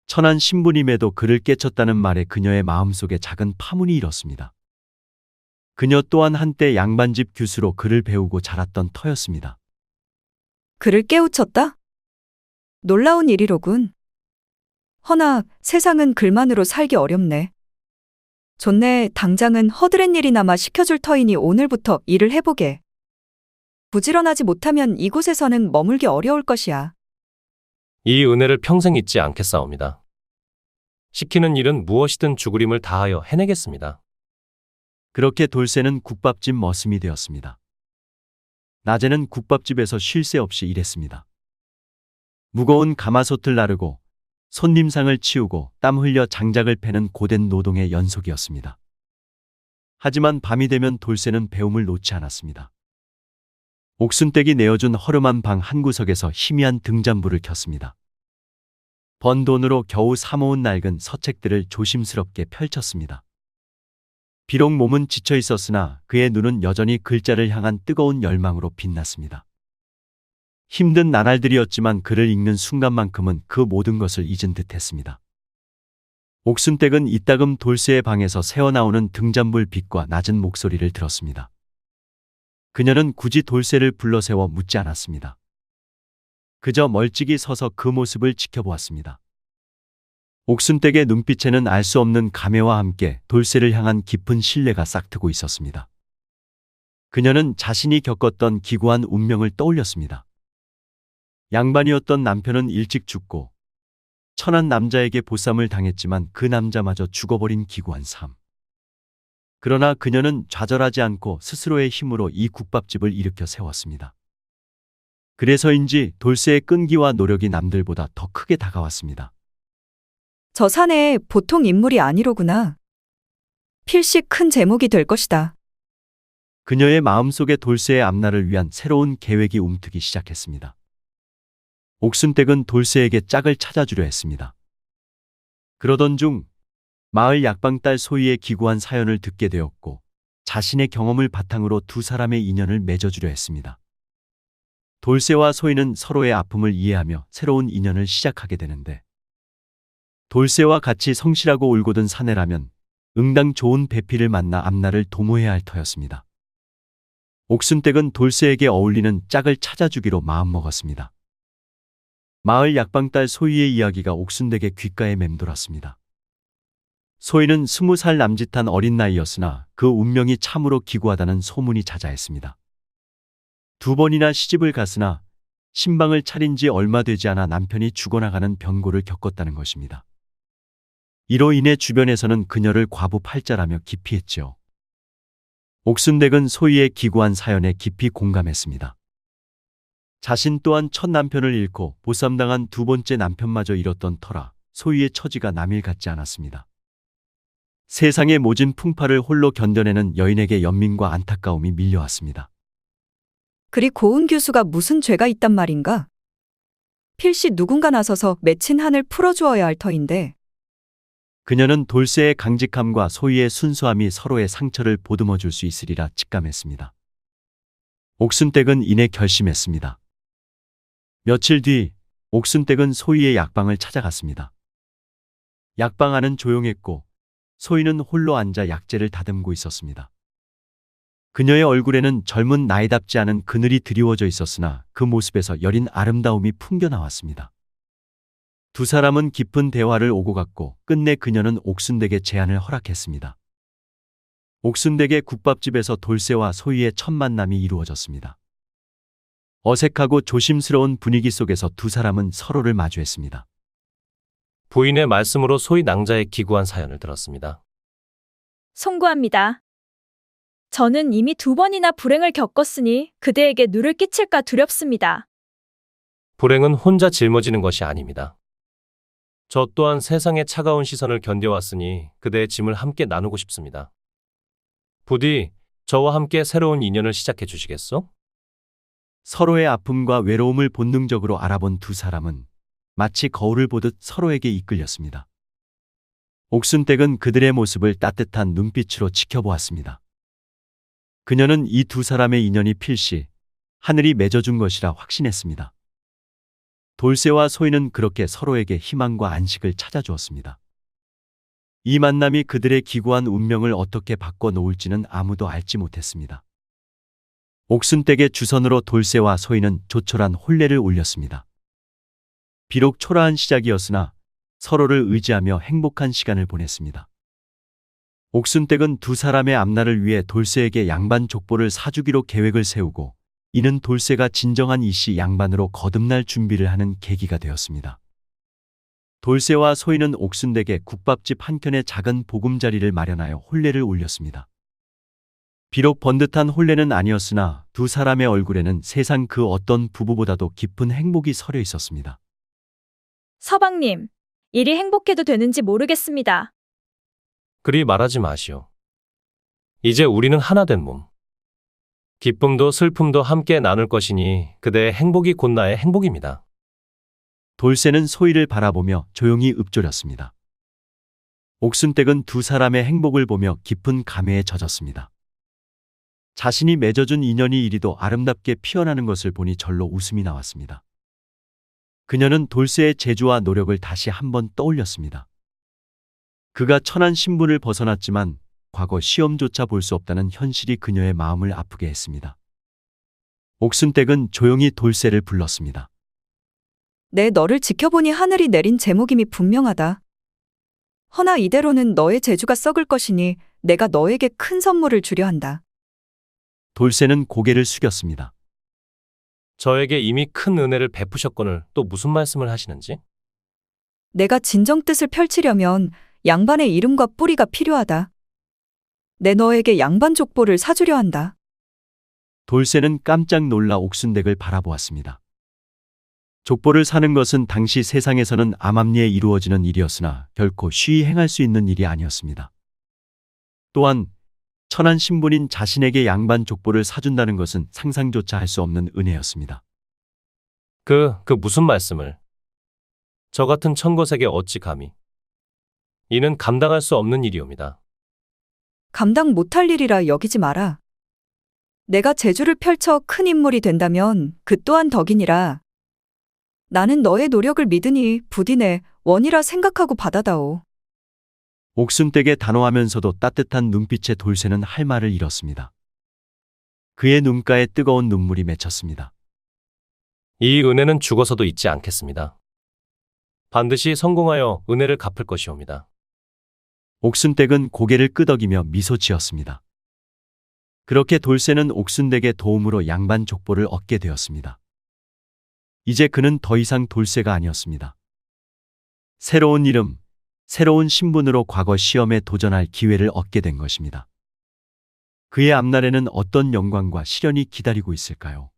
천한 신부님에도 그를 깨쳤다는 말에 그녀의 마음속에 작은 파문이 일었습니다. 그녀 또한 한때 양반집 규수로 글을 배우고 자랐던 터였습니다. 그를 깨우쳤다? 놀라운 일이로군. 허나 세상은 글만으로 살기 어렵네. 좋네, 당장은 허드렛 일이나마 시켜줄 터이니 오늘부터 일을 해보게. 부지런하지 못하면 이곳에서는 머물기 어려울 것이야. 이 은혜를 평생 잊지 않겠사옵니다. 시키는 일은 무엇이든 죽으림을 다하여 해내겠습니다. 그렇게 돌쇠는 국밥집 머슴이 되었습니다. 낮에는 국밥집에서 쉴 새 없이 일했습니다. 무거운 가마솥을 나르고 손님상을 치우고 땀 흘려 장작을 패는 고된 노동의 연속이었습니다. 하지만 밤이 되면 돌쇠는 배움을 놓지 않았습니다. 옥순댁이 내어준 허름한 방 한 구석에서 희미한 등잔불을 켰습니다. 번 돈으로 겨우 사모은 낡은 서책들을 조심스럽게 펼쳤습니다. 비록 몸은 지쳐 있었으나 그의 눈은 여전히 글자를 향한 뜨거운 열망으로 빛났습니다. 힘든 나날들이었지만 글을 읽는 순간만큼은 그 모든 것을 잊은 듯했습니다. 옥순댁은 이따금 돌쇠의 방에서 새어나오는 등잔불 빛과 낮은 목소리를 들었습니다. 그녀는 굳이 돌쇠를 불러세워 묻지 않았습니다. 그저 멀찍이 서서 그 모습을 지켜보았습니다. 옥순댁의 눈빛에는 알 수 없는 감회와 함께 돌쇠를 향한 깊은 신뢰가 싹트고 있었습니다. 그녀는 자신이 겪었던 기구한 운명을 떠올렸습니다. 양반이었던 남편은 일찍 죽고 천한 남자에게 보쌈을 당했지만 그 남자마저 죽어버린 기구한 삶. 그러나 그녀는 좌절하지 않고 스스로의 힘으로 이 국밥집을 일으켜 세웠습니다. 그래서인지 돌쇠의 끈기와 노력이 남들보다 더 크게 다가왔습니다. 저 사내 보통 인물이 아니로구나. 필시 큰 제목이 될 것이다. 그녀의 마음속에 돌쇠의 앞날을 위한 새로운 계획이 움트기 시작했습니다. 옥순댁은 돌쇠에게 짝을 찾아주려 했습니다. 그러던 중 마을 약방딸 소희의 기구한 사연을 듣게 되었고 자신의 경험을 바탕으로 두 사람의 인연을 맺어주려 했습니다. 돌쇠와 소희는 서로의 아픔을 이해하며 새로운 인연을 시작하게 되는데 돌쇠와 같이 성실하고 올곧은 사내라면 응당 좋은 배필을 만나 앞날을 도모해야 할 터였습니다. 옥순댁은 돌쇠에게 어울리는 짝을 찾아주기로 마음먹었습니다. 마을 약방딸 소희의 이야기가 옥순댁의 귓가에 맴돌았습니다. 소희는 20살 남짓한 어린 나이였으나 그 운명이 참으로 기구하다는 소문이 자자했습니다. 2번이나 시집을 갔으나 신방을 차린 지 얼마 되지 않아 남편이 죽어나가는 병고를 겪었다는 것입니다. 이로 인해 주변에서는 그녀를 과부 팔자라며 기피했지요. 옥순댁은 소희의 기구한 사연에 깊이 공감했습니다. 자신 또한 첫 남편을 잃고 보쌈당한 두 번째 남편마저 잃었던 터라 소희의 처지가 남일 같지 않았습니다. 세상의 모진 풍파를 홀로 견뎌내는 여인에게 연민과 안타까움이 밀려왔습니다. 그리 고은 교수가 무슨 죄가 있단 말인가? 필시 누군가 나서서 맺힌 한을 풀어주어야 할 터인데. 그녀는 돌쇠의 강직함과 소희의 순수함이 서로의 상처를 보듬어 줄 수 있으리라 직감했습니다. 옥순댁은 이내 결심했습니다. 며칠 뒤 옥순댁은 소희의 약방을 찾아갔습니다. 약방 안은 조용했고 소희는 홀로 앉아 약재를 다듬고 있었습니다. 그녀의 얼굴에는 젊은 나이답지 않은 그늘이 드리워져 있었으나 그 모습에서 여린 아름다움이 풍겨나왔습니다. 두 사람은 깊은 대화를 오고 갔고 끝내 그녀는 옥순댁의 제안을 허락했습니다. 옥순댁의 국밥집에서 돌쇠와 소희의 첫 만남이 이루어졌습니다. 어색하고 조심스러운 분위기 속에서 두 사람은 서로를 마주했습니다. 부인의 말씀으로 소희 낭자의 기구한 사연을 들었습니다. 송구합니다. 저는 이미 2번이나 불행을 겪었으니 그대에게 누를 끼칠까 두렵습니다. 불행은 혼자 짊어지는 것이 아닙니다. 저 또한 세상의 차가운 시선을 견뎌왔으니 그대의 짐을 함께 나누고 싶습니다. 부디 저와 함께 새로운 인연을 시작해 주시겠소? 서로의 아픔과 외로움을 본능적으로 알아본 두 사람은 마치 거울을 보듯 서로에게 이끌렸습니다. 옥순댁은 그들의 모습을 따뜻한 눈빛으로 지켜보았습니다. 그녀는 이 두 사람의 인연이 필시 하늘이 맺어준 것이라 확신했습니다. 돌쇠와 소희는 그렇게 서로에게 희망과 안식을 찾아주었습니다. 이 만남이 그들의 기구한 운명을 어떻게 바꿔놓을지는 아무도 알지 못했습니다. 옥순댁의 주선으로 돌쇠와 소희는 조촐한 혼례를 올렸습니다. 비록 초라한 시작이었으나 서로를 의지하며 행복한 시간을 보냈습니다. 옥순댁은 두 사람의 앞날을 위해 돌쇠에게 양반 족보를 사주기로 계획을 세우고 이는 돌쇠가 진정한 이씨 양반으로 거듭날 준비를 하는 계기가 되었습니다. 돌쇠와 소희는 옥순댁에 국밥집 한켠에 작은 보금자리를 마련하여 혼례를 올렸습니다. 비록 번듯한 혼례는 아니었으나 두 사람의 얼굴에는 세상 그 어떤 부부보다도 깊은 행복이 서려 있었습니다. 서방님, 일이 행복해도 되는지 모르겠습니다. 그리 말하지 마시오. 이제 우리는 하나 된 몸. 기쁨도 슬픔도 함께 나눌 것이니 그대의 행복이 곧 나의 행복입니다. 돌쇠는 소희를 바라보며 조용히 읊조렸습니다. 옥순댁은 두 사람의 행복을 보며 깊은 감회에 젖었습니다. 자신이 맺어준 인연이 이리도 아름답게 피어나는 것을 보니 절로 웃음이 나왔습니다. 그녀는 돌쇠의 재주와 노력을 다시 한번 떠올렸습니다. 그가 천한 신분을 벗어났지만 과거 시험조차 볼 수 없다는 현실이 그녀의 마음을 아프게 했습니다. 옥순댁은 조용히 돌쇠를 불렀습니다. 내 너를 지켜보니 하늘이 내린 제목임이 분명하다. 허나 이대로는 너의 재주가 썩을 것이니 내가 너에게 큰 선물을 주려 한다. 돌쇠는 고개를 숙였습니다. 저에게 이미 큰 은혜를 베푸셨거늘 또 무슨 말씀을 하시는지? 내가 진정 뜻을 펼치려면 양반의 이름과 뿌리가 필요하다. 내 너에게 양반 족보를 사주려 한다. 돌쇠는 깜짝 놀라 옥순댁을 바라보았습니다. 족보를 사는 것은 당시 세상에서는 암암리에 이루어지는 일이었으나 결코 쉬이 행할 수 있는 일이 아니었습니다. 또한 천한 신분인 자신에게 양반 족보를 사준다는 것은 상상조차 할 수 없는 은혜였습니다. 그 무슨 말씀을? 저 같은 천것에게 어찌 감히? 이는 감당할 수 없는 일이옵니다. 감당 못할 일이라 여기지 마라. 내가 재주를 펼쳐 큰 인물이 된다면 그 또한 덕이니라. 나는 너의 노력을 믿으니 부디 내 원이라 생각하고 받아다오. 옥순댁의 단호하면서도 따뜻한 눈빛에 돌쇠는 할 말을 잃었습니다. 그의 눈가에 뜨거운 눈물이 맺혔습니다. 이 은혜는 죽어서도 잊지 않겠습니다. 반드시 성공하여 은혜를 갚을 것이옵니다. 옥순댁은 고개를 끄덕이며 미소 지었습니다. 그렇게 돌쇠는 옥순댁의 도움으로 양반 족보를 얻게 되었습니다. 이제 그는 더 이상 돌쇠가 아니었습니다. 새로운 이름, 새로운 신분으로 과거 시험에 도전할 기회를 얻게 된 것입니다. 그의 앞날에는 어떤 영광과 시련이 기다리고 있을까요?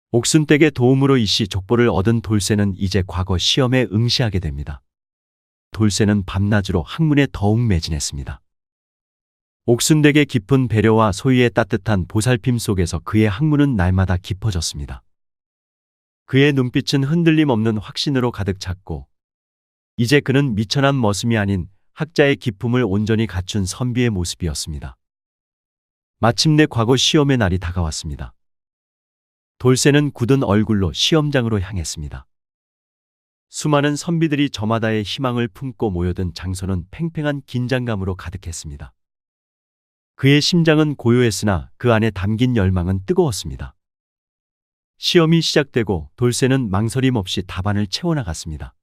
옥순댁의 도움으로 이씨 족보를 얻은 돌쇠는 이제 과거 시험에 응시하게 됩니다. 돌쇠는 밤낮으로 학문에 더욱 매진했습니다. 옥순댁의 깊은 배려와 소희의 따뜻한 보살핌 속에서 그의 학문은 날마다 깊어졌습니다. 그의 눈빛은 흔들림 없는 확신으로 가득 찼고 이제 그는 미천한 머슴이 아닌 학자의 기품을 온전히 갖춘 선비의 모습이었습니다. 마침내 과거 시험의 날이 다가왔습니다. 돌쇠는 굳은 얼굴로 시험장으로 향했습니다. 수많은 선비들이 저마다의 희망을 품고 모여든 장소는 팽팽한 긴장감으로 가득했습니다. 그의 심장은 고요했으나 그 안에 담긴 열망은 뜨거웠습니다. 시험이 시작되고 돌쇠는 망설임 없이 답안을 채워나갔습니다.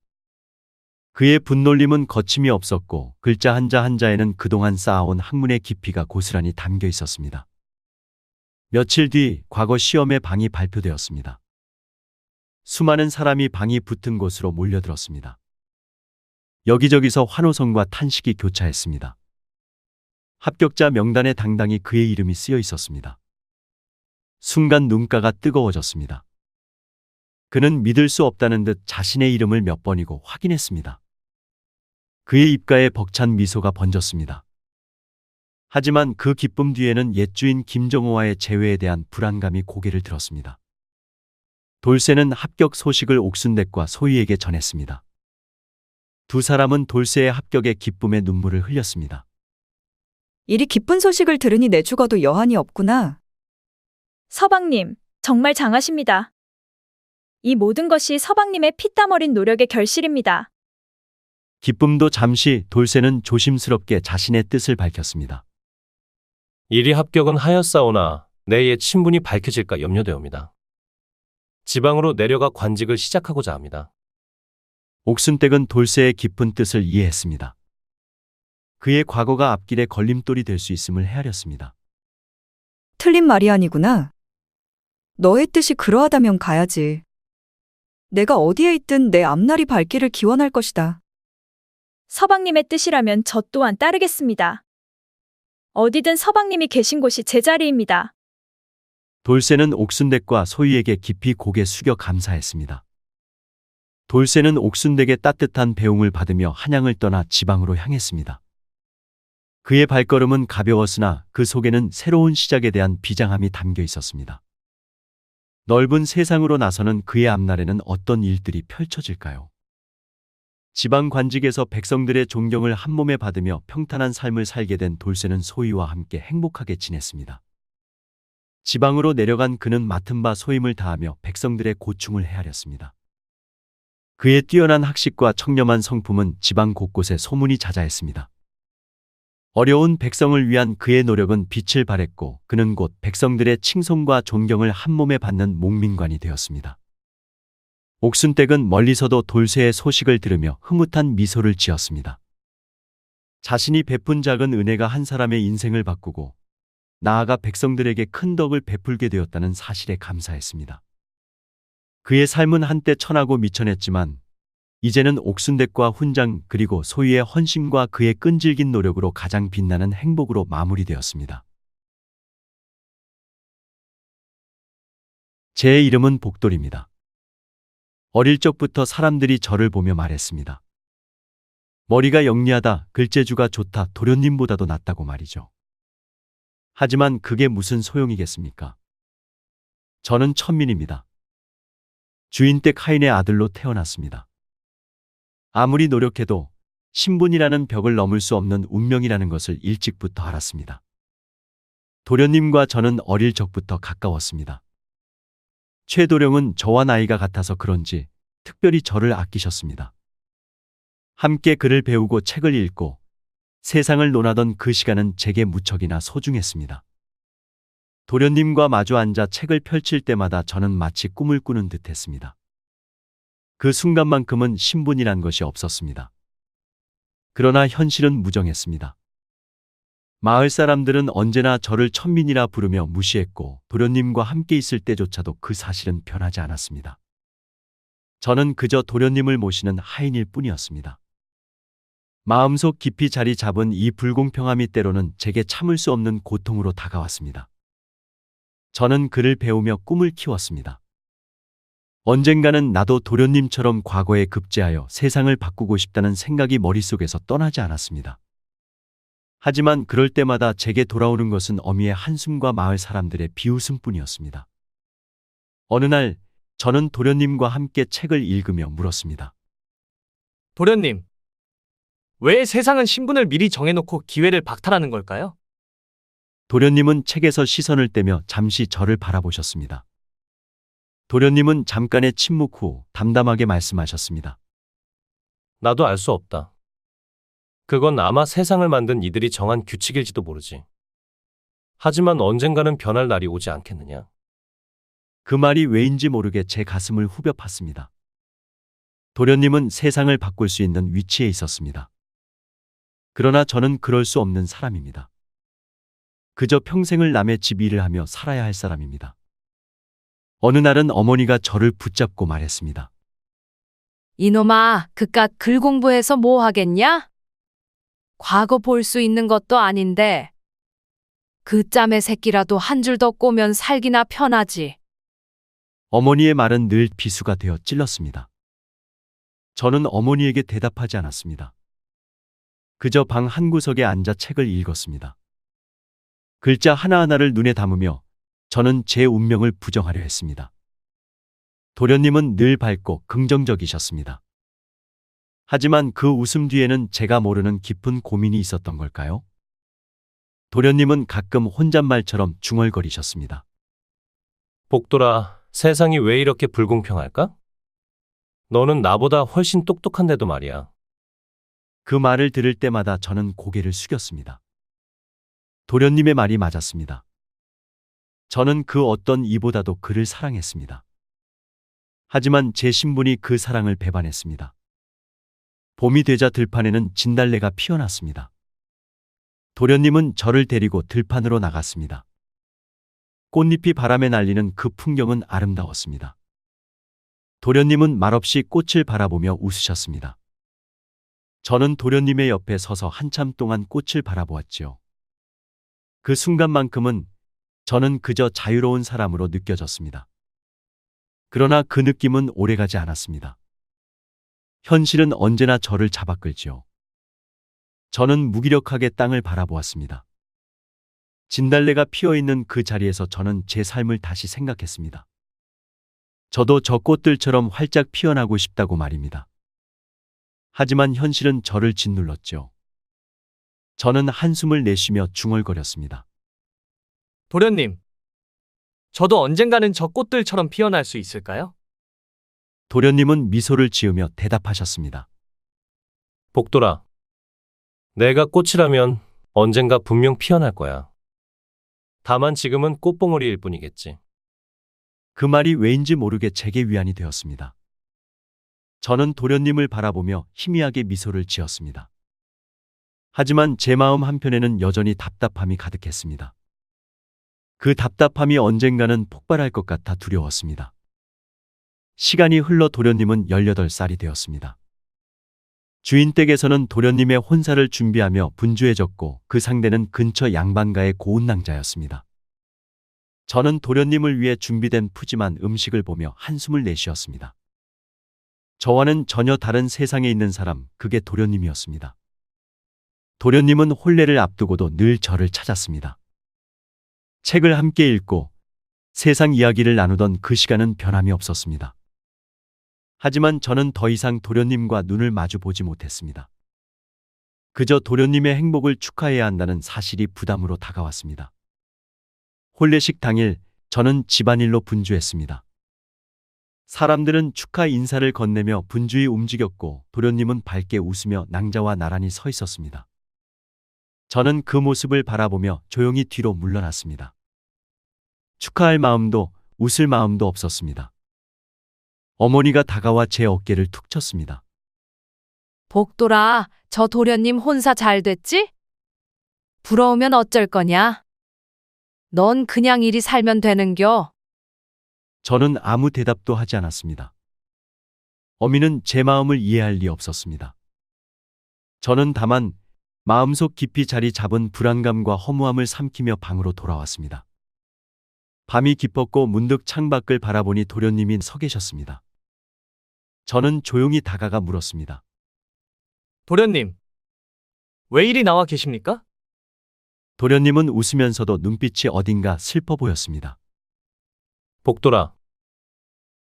그의 분놀림은 거침이 없었고 글자 한자 한자에는 그동안 쌓아온 학문의 깊이가 고스란히 담겨 있었습니다. 며칠 뒤 과거 시험의 방이 발표되었습니다. 수많은 사람이 방이 붙은 곳으로 몰려들었습니다. 여기저기서 환호성과 탄식이 교차했습니다. 합격자 명단에 당당히 그의 이름이 쓰여 있었습니다. 순간 눈가가 뜨거워졌습니다. 그는 믿을 수 없다는 듯 자신의 이름을 몇 번이고 확인했습니다. 그의 입가에 벅찬 미소가 번졌습니다. 하지만 그 기쁨 뒤에는 옛 주인 김정호와의 재회에 대한 불안감이 고개를 들었습니다. 돌쇠는 합격 소식을 옥순댁과 소희에게 전했습니다. 두 사람은 돌쇠의 합격에 기쁨의 눈물을 흘렸습니다. 이리 기쁜 소식을 들으니 내 죽어도 여한이 없구나. 서방님, 정말 장하십니다. 이 모든 것이 서방님의 피땀 어린 노력의 결실입니다. 기쁨도 잠시 돌쇠는 조심스럽게 자신의 뜻을 밝혔습니다. 이리 합격은 하였사오나 내 옛 신분이 밝혀질까 염려되옵니다. 지방으로 내려가 관직을 시작하고자 합니다. 옥순댁은 돌쇠의 깊은 뜻을 이해했습니다. 그의 과거가 앞길에 걸림돌이 될 수 있음을 헤아렸습니다. 틀린 말이 아니구나. 너의 뜻이 그러하다면 가야지. 내가 어디에 있든 내 앞날이 밝기를 기원할 것이다. 서방님의 뜻이라면 저 또한 따르겠습니다. 어디든 서방님이 계신 곳이 제 자리입니다. 돌쇠는 옥순댁과 소희에게 깊이 고개 숙여 감사했습니다. 돌쇠는 옥순댁의 따뜻한 배웅을 받으며 한양을 떠나 지방으로 향했습니다. 그의 발걸음은 가벼웠으나 그 속에는 새로운 시작에 대한 비장함이 담겨 있었습니다. 넓은 세상으로 나서는 그의 앞날에는 어떤 일들이 펼쳐질까요? 지방 관직에서 백성들의 존경을 한몸에 받으며 평탄한 삶을 살게 된 돌쇠는 소희와 함께 행복하게 지냈습니다. 지방으로 내려간 그는 맡은 바 소임을 다하며 백성들의 고충을 헤아렸습니다. 그의 뛰어난 학식과 청렴한 성품은 지방 곳곳에 소문이 자자했습니다. 어려운 백성을 위한 그의 노력은 빛을 발했고 그는 곧 백성들의 칭송과 존경을 한몸에 받는 몽민관이 되었습니다. 옥순댁은 멀리서도 돌쇠의 소식을 들으며 흐뭇한 미소를 지었습니다. 자신이 베푼 작은 은혜가 한 사람의 인생을 바꾸고 나아가 백성들에게 큰 덕을 베풀게 되었다는 사실에 감사했습니다. 그의 삶은 한때 천하고 미천했지만 이제는 옥순댁과 훈장 그리고 소희의 헌신과 그의 끈질긴 노력으로 가장 빛나는 행복으로 마무리되었습니다. 제 이름은 복돌입니다. 어릴 적부터 사람들이 저를 보며 말했습니다. 머리가 영리하다, 글재주가 좋다, 도련님보다도 낫다고 말이죠. 하지만 그게 무슨 소용이겠습니까? 저는 천민입니다. 주인댁 하인의 아들로 태어났습니다. 아무리 노력해도 신분이라는 벽을 넘을 수 없는 운명이라는 것을 일찍부터 알았습니다. 도련님과 저는 어릴 적부터 가까웠습니다. 최도령은 저와 나이가 같아서 그런지 특별히 저를 아끼셨습니다. 함께 글을 배우고 책을 읽고 세상을 논하던 그 시간은 제게 무척이나 소중했습니다. 도련님과 마주 앉아 책을 펼칠 때마다 저는 마치 꿈을 꾸는 듯 했습니다. 그 순간만큼은 신분이란 것이 없었습니다. 그러나 현실은 무정했습니다. 마을 사람들은 언제나 저를 천민이라 부르며 무시했고 도련님과 함께 있을 때조차도 그 사실은 변하지 않았습니다. 저는 그저 도련님을 모시는 하인일 뿐이었습니다. 마음속 깊이 자리 잡은 이 불공평함이 때로는 제게 참을 수 없는 고통으로 다가왔습니다. 저는 그를 배우며 꿈을 키웠습니다. 언젠가는 나도 도련님처럼 과거에 급제하여 세상을 바꾸고 싶다는 생각이 머릿속에서 떠나지 않았습니다. 하지만 그럴 때마다 제게 돌아오는 것은 어미의 한숨과 마을 사람들의 비웃음뿐이었습니다. 어느 날 저는 도련님과 함께 책을 읽으며 물었습니다. 도련님, 왜 세상은 신분을 미리 정해놓고 기회를 박탈하는 걸까요? 도련님은 책에서 시선을 떼며 잠시 저를 바라보셨습니다. 도련님은 잠깐의 침묵 후 담담하게 말씀하셨습니다. 나도 알 수 없다. 그건 아마 세상을 만든 이들이 정한 규칙일지도 모르지. 하지만 언젠가는 변할 날이 오지 않겠느냐. 그 말이 왜인지 모르게 제 가슴을 후벼 팠습니다. 도련님은 세상을 바꿀 수 있는 위치에 있었습니다. 그러나 저는 그럴 수 없는 사람입니다. 그저 평생을 남의 집 일을 하며 살아야 할 사람입니다. 어느 날은 어머니가 저를 붙잡고 말했습니다. 이놈아, 그깟 글 공부해서 뭐 하겠냐? 과거 볼 수 있는 것도 아닌데. 그 짬의 새끼라도 한 줄 더 꼬면 살기나 편하지. 어머니의 말은 늘 비수가 되어 찔렀습니다. 저는 어머니에게 대답하지 않았습니다. 그저 방 한구석에 앉아 책을 읽었습니다. 글자 하나하나를 눈에 담으며 저는 제 운명을 부정하려 했습니다. 도련님은 늘 밝고 긍정적이셨습니다. 하지만 그 웃음 뒤에는 제가 모르는 깊은 고민이 있었던 걸까요? 도련님은 가끔 혼잣말처럼 중얼거리셨습니다. 복돌아, 세상이 왜 이렇게 불공평할까? 너는 나보다 훨씬 똑똑한데도 말이야. 그 말을 들을 때마다 저는 고개를 숙였습니다. 도련님의 말이 맞았습니다. 저는 그 어떤 이보다도 그를 사랑했습니다. 하지만 제 신분이 그 사랑을 배반했습니다. 봄이 되자 들판에는 진달래가 피어났습니다. 도련님은 저를 데리고 들판으로 나갔습니다. 꽃잎이 바람에 날리는 그 풍경은 아름다웠습니다. 도련님은 말없이 꽃을 바라보며 웃으셨습니다. 저는 도련님의 옆에 서서 한참 동안 꽃을 바라보았지요. 그 순간만큼은 저는 그저 자유로운 사람으로 느껴졌습니다. 그러나 그 느낌은 오래가지 않았습니다. 현실은 언제나 저를 잡아끌지요. 저는 무기력하게 땅을 바라보았습니다. 진달래가 피어있는 그 자리에서 저는 제 삶을 다시 생각했습니다. 저도 저 꽃들처럼 활짝 피어나고 싶다고 말입니다. 하지만 현실은 저를 짓눌렀죠. 저는 한숨을 내쉬며 중얼거렸습니다. 도련님, 저도 언젠가는 저 꽃들처럼 피어날 수 있을까요? 도련님은 미소를 지으며 대답하셨습니다. 복돌아, 내가 꽃이라면 언젠가 분명 피어날 거야. 다만 지금은 꽃봉오리일 뿐이겠지. 그 말이 왜인지 모르게 제게 위안이 되었습니다. 저는 도련님을 바라보며 희미하게 미소를 지었습니다. 하지만 제 마음 한편에는 여전히 답답함이 가득했습니다. 그 답답함이 언젠가는 폭발할 것 같아 두려웠습니다. 시간이 흘러 도련님은 18살이 되었습니다. 주인 댁에서는 도련님의 혼사를 준비하며 분주해졌고 그 상대는 근처 양반가의 고운 낭자였습니다. 저는 도련님을 위해 준비된 푸짐한 음식을 보며 한숨을 내쉬었습니다. 저와는 전혀 다른 세상에 있는 사람, 그게 도련님이었습니다. 도련님은 혼례를 앞두고도 늘 저를 찾았습니다. 책을 함께 읽고 세상 이야기를 나누던 그 시간은 변함이 없었습니다. 하지만 저는 더 이상 도련님과 눈을 마주 보지 못했습니다. 그저 도련님의 행복을 축하해야 한다는 사실이 부담으로 다가왔습니다. 혼례식 당일 저는 집안일로 분주했습니다. 사람들은 축하 인사를 건네며 분주히 움직였고 도련님은 밝게 웃으며 낭자와 나란히 서 있었습니다. 저는 그 모습을 바라보며 조용히 뒤로 물러났습니다. 축하할 마음도 웃을 마음도 없었습니다. 어머니가 다가와 제 어깨를 툭 쳤습니다. 복돌아, 저 도련님 혼사 잘 됐지? 부러우면 어쩔 거냐? 넌 그냥 이리 살면 되는겨. 저는 아무 대답도 하지 않았습니다. 어미는 제 마음을 이해할 리 없었습니다. 저는 다만 마음속 깊이 자리 잡은 불안감과 허무함을 삼키며 방으로 돌아왔습니다. 밤이 깊었고 문득 창밖을 바라보니 도련님이 서 계셨습니다. 저는 조용히 다가가 물었습니다. 도련님, 왜 이리 나와 계십니까? 도련님은 웃으면서도 눈빛이 어딘가 슬퍼 보였습니다. 복돌아,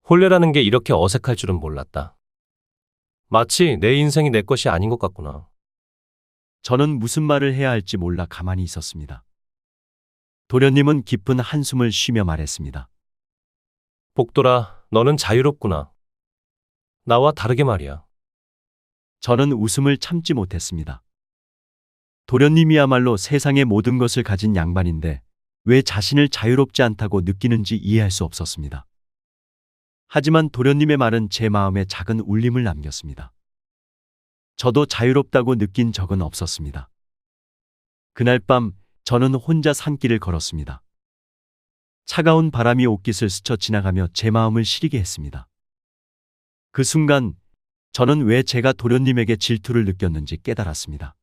혼례라는 게 이렇게 어색할 줄은 몰랐다. 마치 내 인생이 내 것이 아닌 것 같구나. 저는 무슨 말을 해야 할지 몰라 가만히 있었습니다. 도련님은 깊은 한숨을 쉬며 말했습니다. 복돌아, 너는 자유롭구나. 나와 다르게 말이야. 저는 웃음을 참지 못했습니다. 도련님이야말로 세상의 모든 것을 가진 양반인데 왜 자신을 자유롭지 않다고 느끼는지 이해할 수 없었습니다. 하지만 도련님의 말은 제 마음에 작은 울림을 남겼습니다. 저도 자유롭다고 느낀 적은 없었습니다. 그날 밤 저는 혼자 산길을 걸었습니다. 차가운 바람이 옷깃을 스쳐 지나가며 제 마음을 시리게 했습니다. 그 순간 저는 왜 제가 도련님에게 질투를 느꼈는지 깨달았습니다.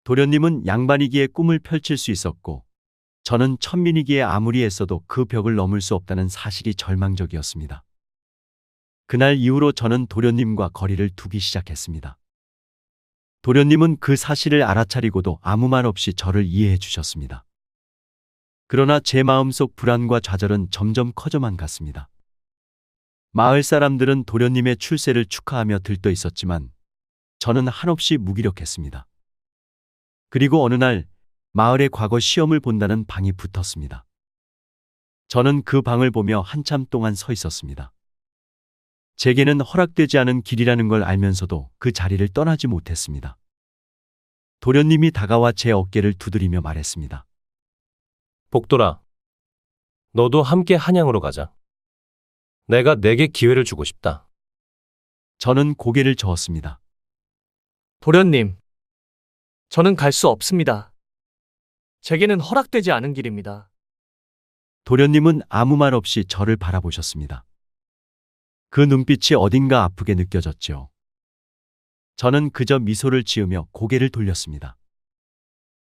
도련님은 양반이기에 꿈을 펼칠 수 있었고 저는 천민이기에 아무리 애써도 그 벽을 넘을 수 없다는 사실이 절망적이었습니다. 그날 이후로 저는 도련님과 거리를 두기 시작했습니다. 도련님은 그 사실을 알아차리고도 아무 말 없이 저를 이해해 주셨습니다. 그러나 제 마음속 불안과 좌절은 점점 커져만 갔습니다. 마을 사람들은 도련님의 출세를 축하하며 들떠 있었지만 저는 한없이 무기력했습니다. 그리고 어느 날 마을의 과거 시험을 본다는 방이 붙었습니다. 저는 그 방을 보며 한참 동안 서 있었습니다. 제게는 허락되지 않은 길이라는 걸 알면서도 그 자리를 떠나지 못했습니다. 도련님이 다가와 제 어깨를 두드리며 말했습니다. 복돌아, 너도 함께 한양으로 가자. 내가 내게 기회를 주고 싶다. 저는 고개를 저었습니다. 도련님, 저는 갈 수 없습니다. 제게는 허락되지 않은 길입니다. 도련님은 아무 말 없이 저를 바라보셨습니다. 그 눈빛이 어딘가 아프게 느껴졌죠. 저는 그저 미소를 지으며 고개를 돌렸습니다.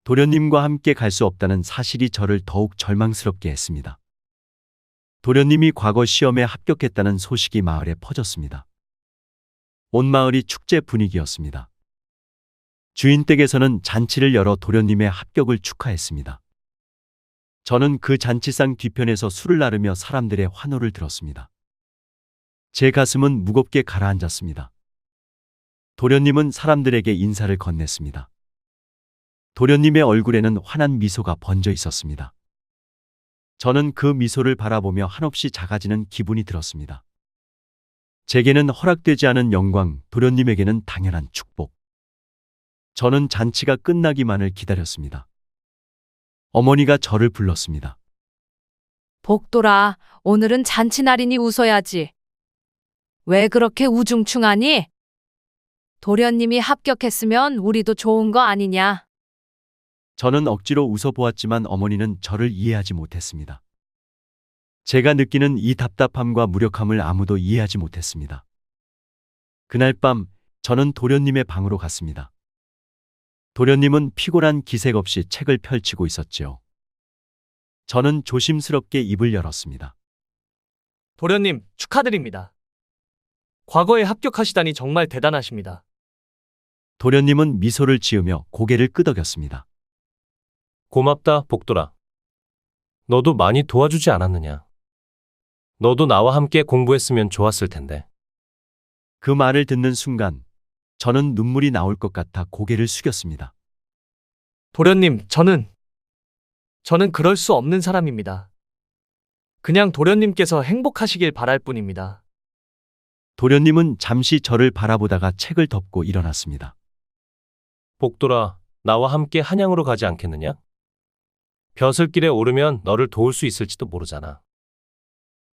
도련님과 함께 갈 수 없다는 사실이 저를 더욱 절망스럽게 했습니다. 도련님이 과거 시험에 합격했다는 소식이 마을에 퍼졌습니다. 온 마을이 축제 분위기였습니다. 주인 댁에서는 잔치를 열어 도련님의 합격을 축하했습니다. 저는 그 잔치상 뒤편에서 술을 나르며 사람들의 환호를 들었습니다. 제 가슴은 무겁게 가라앉았습니다. 도련님은 사람들에게 인사를 건넸습니다. 도련님의 얼굴에는 환한 미소가 번져 있었습니다. 저는 그 미소를 바라보며 한없이 작아지는 기분이 들었습니다. 제게는 허락되지 않은 영광, 도련님에게는 당연한 축복. 저는 잔치가 끝나기만을 기다렸습니다. 어머니가 저를 불렀습니다. 복돌아, 오늘은 잔치날이니 웃어야지. 왜 그렇게 우중충하니? 도련님이 합격했으면 우리도 좋은 거 아니냐? 저는 억지로 웃어보았지만 어머니는 저를 이해하지 못했습니다. 제가 느끼는 이 답답함과 무력함을 아무도 이해하지 못했습니다. 그날 밤 저는 도련님의 방으로 갔습니다. 도련님은 피곤한 기색 없이 책을 펼치고 있었지요. 저는 조심스럽게 입을 열었습니다. 도련님, 축하드립니다. 과거에 합격하시다니 정말 대단하십니다. 도련님은 미소를 지으며 고개를 끄덕였습니다. 고맙다, 복돌아. 너도 많이 도와주지 않았느냐? 너도 나와 함께 공부했으면 좋았을 텐데. 그 말을 듣는 순간 저는 눈물이 나올 것 같아 고개를 숙였습니다. 도련님, 저는 그럴 수 없는 사람입니다. 그냥 도련님께서 행복하시길 바랄 뿐입니다. 도련님은 잠시 저를 바라보다가 책을 덮고 일어났습니다. 복돌아, 나와 함께 한양으로 가지 않겠느냐? 벼슬길에 오르면 너를 도울 수 있을지도 모르잖아.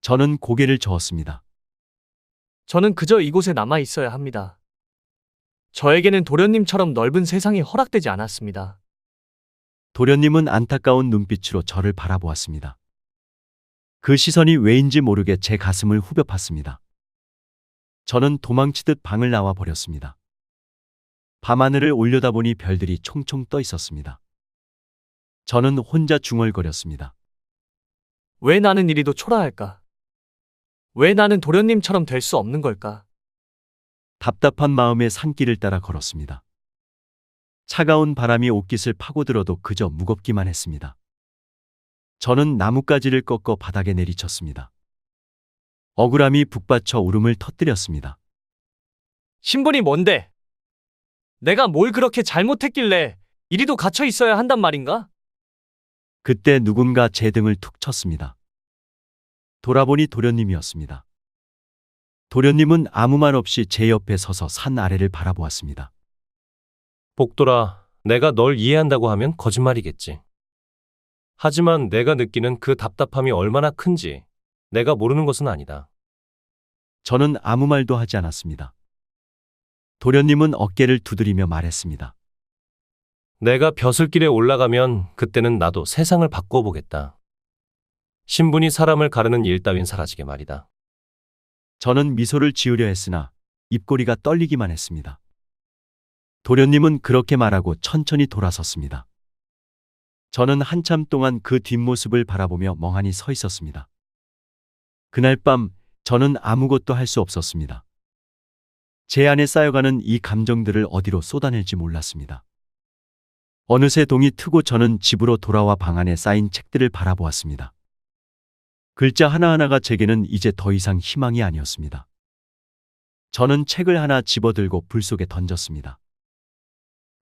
저는 고개를 저었습니다. 저는 그저 이곳에 남아 있어야 합니다. 저에게는 도련님처럼 넓은 세상이 허락되지 않았습니다. 도련님은 안타까운 눈빛으로 저를 바라보았습니다. 그 시선이 왜인지 모르게 제 가슴을 후벼 팠습니다. 저는 도망치듯 방을 나와 버렸습니다. 밤하늘을 올려다보니 별들이 총총 떠 있었습니다. 저는 혼자 중얼거렸습니다. 왜 나는 이리도 초라할까? 왜 나는 도련님처럼 될 수 없는 걸까? 답답한 마음에 산길을 따라 걸었습니다. 차가운 바람이 옷깃을 파고들어도 그저 무겁기만 했습니다. 저는 나뭇가지를 꺾어 바닥에 내리쳤습니다. 억울함이 북받쳐 울음을 터뜨렸습니다. 신분이 뭔데? 내가 뭘 그렇게 잘못했길래 이리도 갇혀 있어야 한단 말인가? 그때 누군가 제 등을 툭 쳤습니다. 돌아보니 도련님이었습니다. 도련님은 아무 말 없이 제 옆에 서서 산 아래를 바라보았습니다. 복돌아, 내가 널 이해한다고 하면 거짓말이겠지. 하지만 내가 느끼는 그 답답함이 얼마나 큰지 내가 모르는 것은 아니다. 저는 아무 말도 하지 않았습니다. 도련님은 어깨를 두드리며 말했습니다. 내가 벼슬길에 올라가면 그때는 나도 세상을 바꿔보겠다. 신분이 사람을 가르는 일 따윈 사라지게 말이다. 저는 미소를 지으려 했으나 입꼬리가 떨리기만 했습니다. 도련님은 그렇게 말하고 천천히 돌아섰습니다. 저는 한참 동안 그 뒷모습을 바라보며 멍하니 서 있었습니다. 그날 밤 저는 아무것도 할 수 없었습니다. 제 안에 쌓여가는 이 감정들을 어디로 쏟아낼지 몰랐습니다. 어느새 동이 트고 저는 집으로 돌아와 방 안에 쌓인 책들을 바라보았습니다. 글자 하나하나가 제게는 이제 더 이상 희망이 아니었습니다. 저는 책을 하나 집어들고 불 속에 던졌습니다.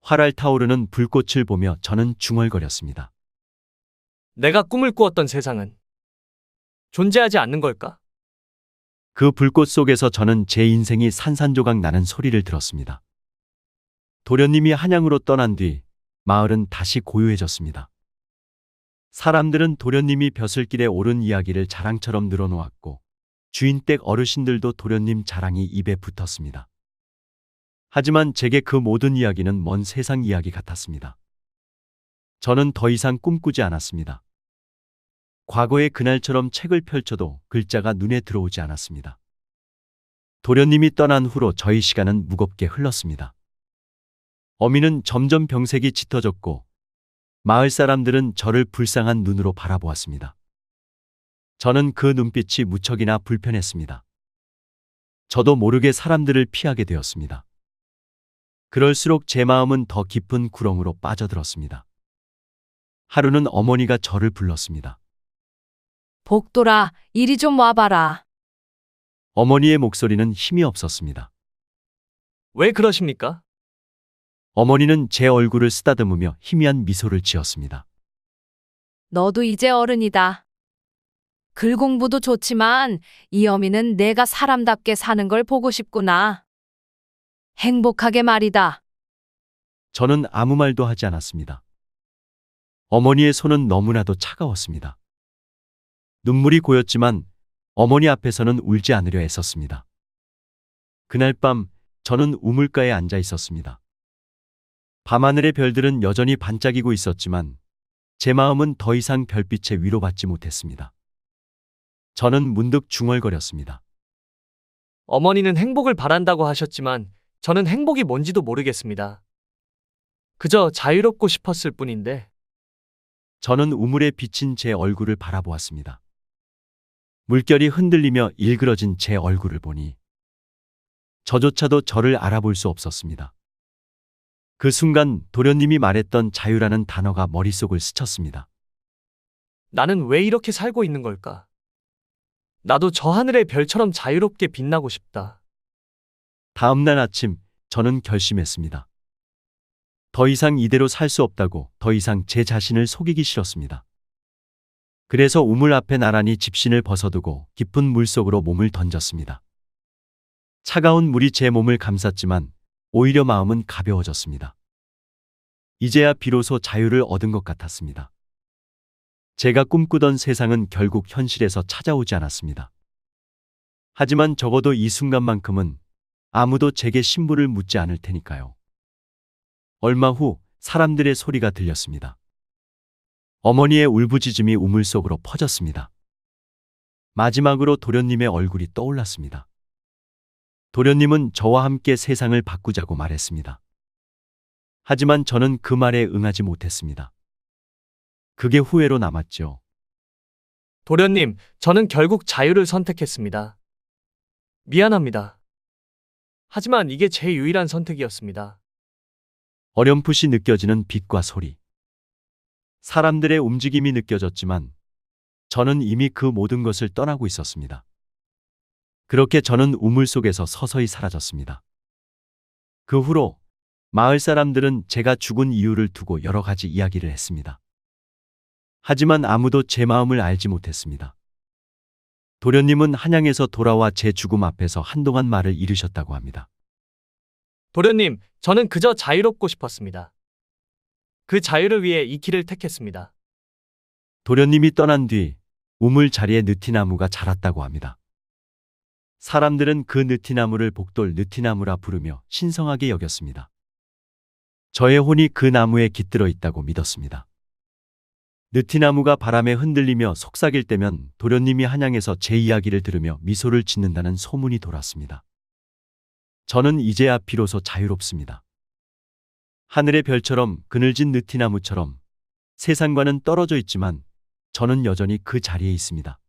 활활 타오르는 불꽃을 보며 저는 중얼거렸습니다. 내가 꿈을 꾸었던 세상은 존재하지 않는 걸까? 그 불꽃 속에서 저는 제 인생이 산산조각 나는 소리를 들었습니다. 도련님이 한양으로 떠난 뒤 마을은 다시 고요해졌습니다. 사람들은 도련님이 벼슬길에 오른 이야기를 자랑처럼 늘어놓았고 주인댁 어르신들도 도련님 자랑이 입에 붙었습니다. 하지만 제게 그 모든 이야기는 먼 세상 이야기 같았습니다. 저는 더 이상 꿈꾸지 않았습니다. 과거의 그날처럼 책을 펼쳐도 글자가 눈에 들어오지 않았습니다. 도련님이 떠난 후로 저희 시간은 무겁게 흘렀습니다. 어미는 점점 병색이 짙어졌고 마을 사람들은 저를 불쌍한 눈으로 바라보았습니다. 저는 그 눈빛이 무척이나 불편했습니다. 저도 모르게 사람들을 피하게 되었습니다. 그럴수록 제 마음은 더 깊은 구렁으로 빠져들었습니다. 하루는 어머니가 저를 불렀습니다. 복돌아, 이리 좀 와봐라. 어머니의 목소리는 힘이 없었습니다. 왜 그러십니까? 어머니는 제 얼굴을 쓰다듬으며 희미한 미소를 지었습니다. 너도 이제 어른이다. 글 공부도 좋지만 이 어미는 내가 사람답게 사는 걸 보고 싶구나. 행복하게 말이다. 저는 아무 말도 하지 않았습니다. 어머니의 손은 너무나도 차가웠습니다. 눈물이 고였지만 어머니 앞에서는 울지 않으려 애썼습니다. 그날 밤 저는 우물가에 앉아 있었습니다. 밤하늘의 별들은 여전히 반짝이고 있었지만 제 마음은 더 이상 별빛에 위로받지 못했습니다. 저는 문득 중얼거렸습니다. 어머니는 행복을 바란다고 하셨지만 저는 행복이 뭔지도 모르겠습니다. 그저 자유롭고 싶었을 뿐인데. 저는 우물에 비친 제 얼굴을 바라보았습니다. 물결이 흔들리며 일그러진 제 얼굴을 보니 저조차도 저를 알아볼 수 없었습니다. 그 순간 도련님이 말했던 자유라는 단어가 머릿속을 스쳤습니다. 나는 왜 이렇게 살고 있는 걸까? 나도 저 하늘의 별처럼 자유롭게 빛나고 싶다. 다음 날 아침 저는 결심했습니다. 더 이상 이대로 살 수 없다고, 더 이상 제 자신을 속이기 싫었습니다. 그래서 우물 앞에 나란히 집신을 벗어두고 깊은 물속으로 몸을 던졌습니다. 차가운 물이 제 몸을 감쌌지만 오히려 마음은 가벼워졌습니다. 이제야 비로소 자유를 얻은 것 같았습니다. 제가 꿈꾸던 세상은 결국 현실에서 찾아오지 않았습니다. 하지만 적어도 이 순간만큼은 아무도 제게 신분을 묻지 않을 테니까요. 얼마 후 사람들의 소리가 들렸습니다. 어머니의 울부짖음이 우물 속으로 퍼졌습니다. 마지막으로 도련님의 얼굴이 떠올랐습니다. 도련님은 저와 함께 세상을 바꾸자고 말했습니다. 하지만 저는 그 말에 응하지 못했습니다. 그게 후회로 남았죠. 도련님, 저는 결국 자유를 선택했습니다. 미안합니다. 하지만 이게 제 유일한 선택이었습니다. 어렴풋이 느껴지는 빛과 소리. 사람들의 움직임이 느껴졌지만 저는 이미 그 모든 것을 떠나고 있었습니다. 그렇게 저는 우물 속에서 서서히 사라졌습니다. 그 후로 마을 사람들은 제가 죽은 이유를 두고 여러 가지 이야기를 했습니다. 하지만 아무도 제 마음을 알지 못했습니다. 도련님은 한양에서 돌아와 제 죽음 앞에서 한동안 말을 잃으셨다고 합니다. 도련님, 저는 그저 자유롭고 싶었습니다. 그 자유를 위해 이 길을 택했습니다. 도련님이 떠난 뒤 우물 자리에 느티나무가 자랐다고 합니다. 사람들은 그 느티나무를 복돌 느티나무라 부르며 신성하게 여겼습니다. 저의 혼이 그 나무에 깃들어 있다고 믿었습니다. 느티나무가 바람에 흔들리며 속삭일 때면 도련님이 한양에서 제 이야기를 들으며 미소를 짓는다는 소문이 돌았습니다. 저는 이제야 비로소 자유롭습니다. 하늘의 별처럼 그늘진 느티나무처럼 세상과는 떨어져 있지만 저는 여전히 그 자리에 있습니다.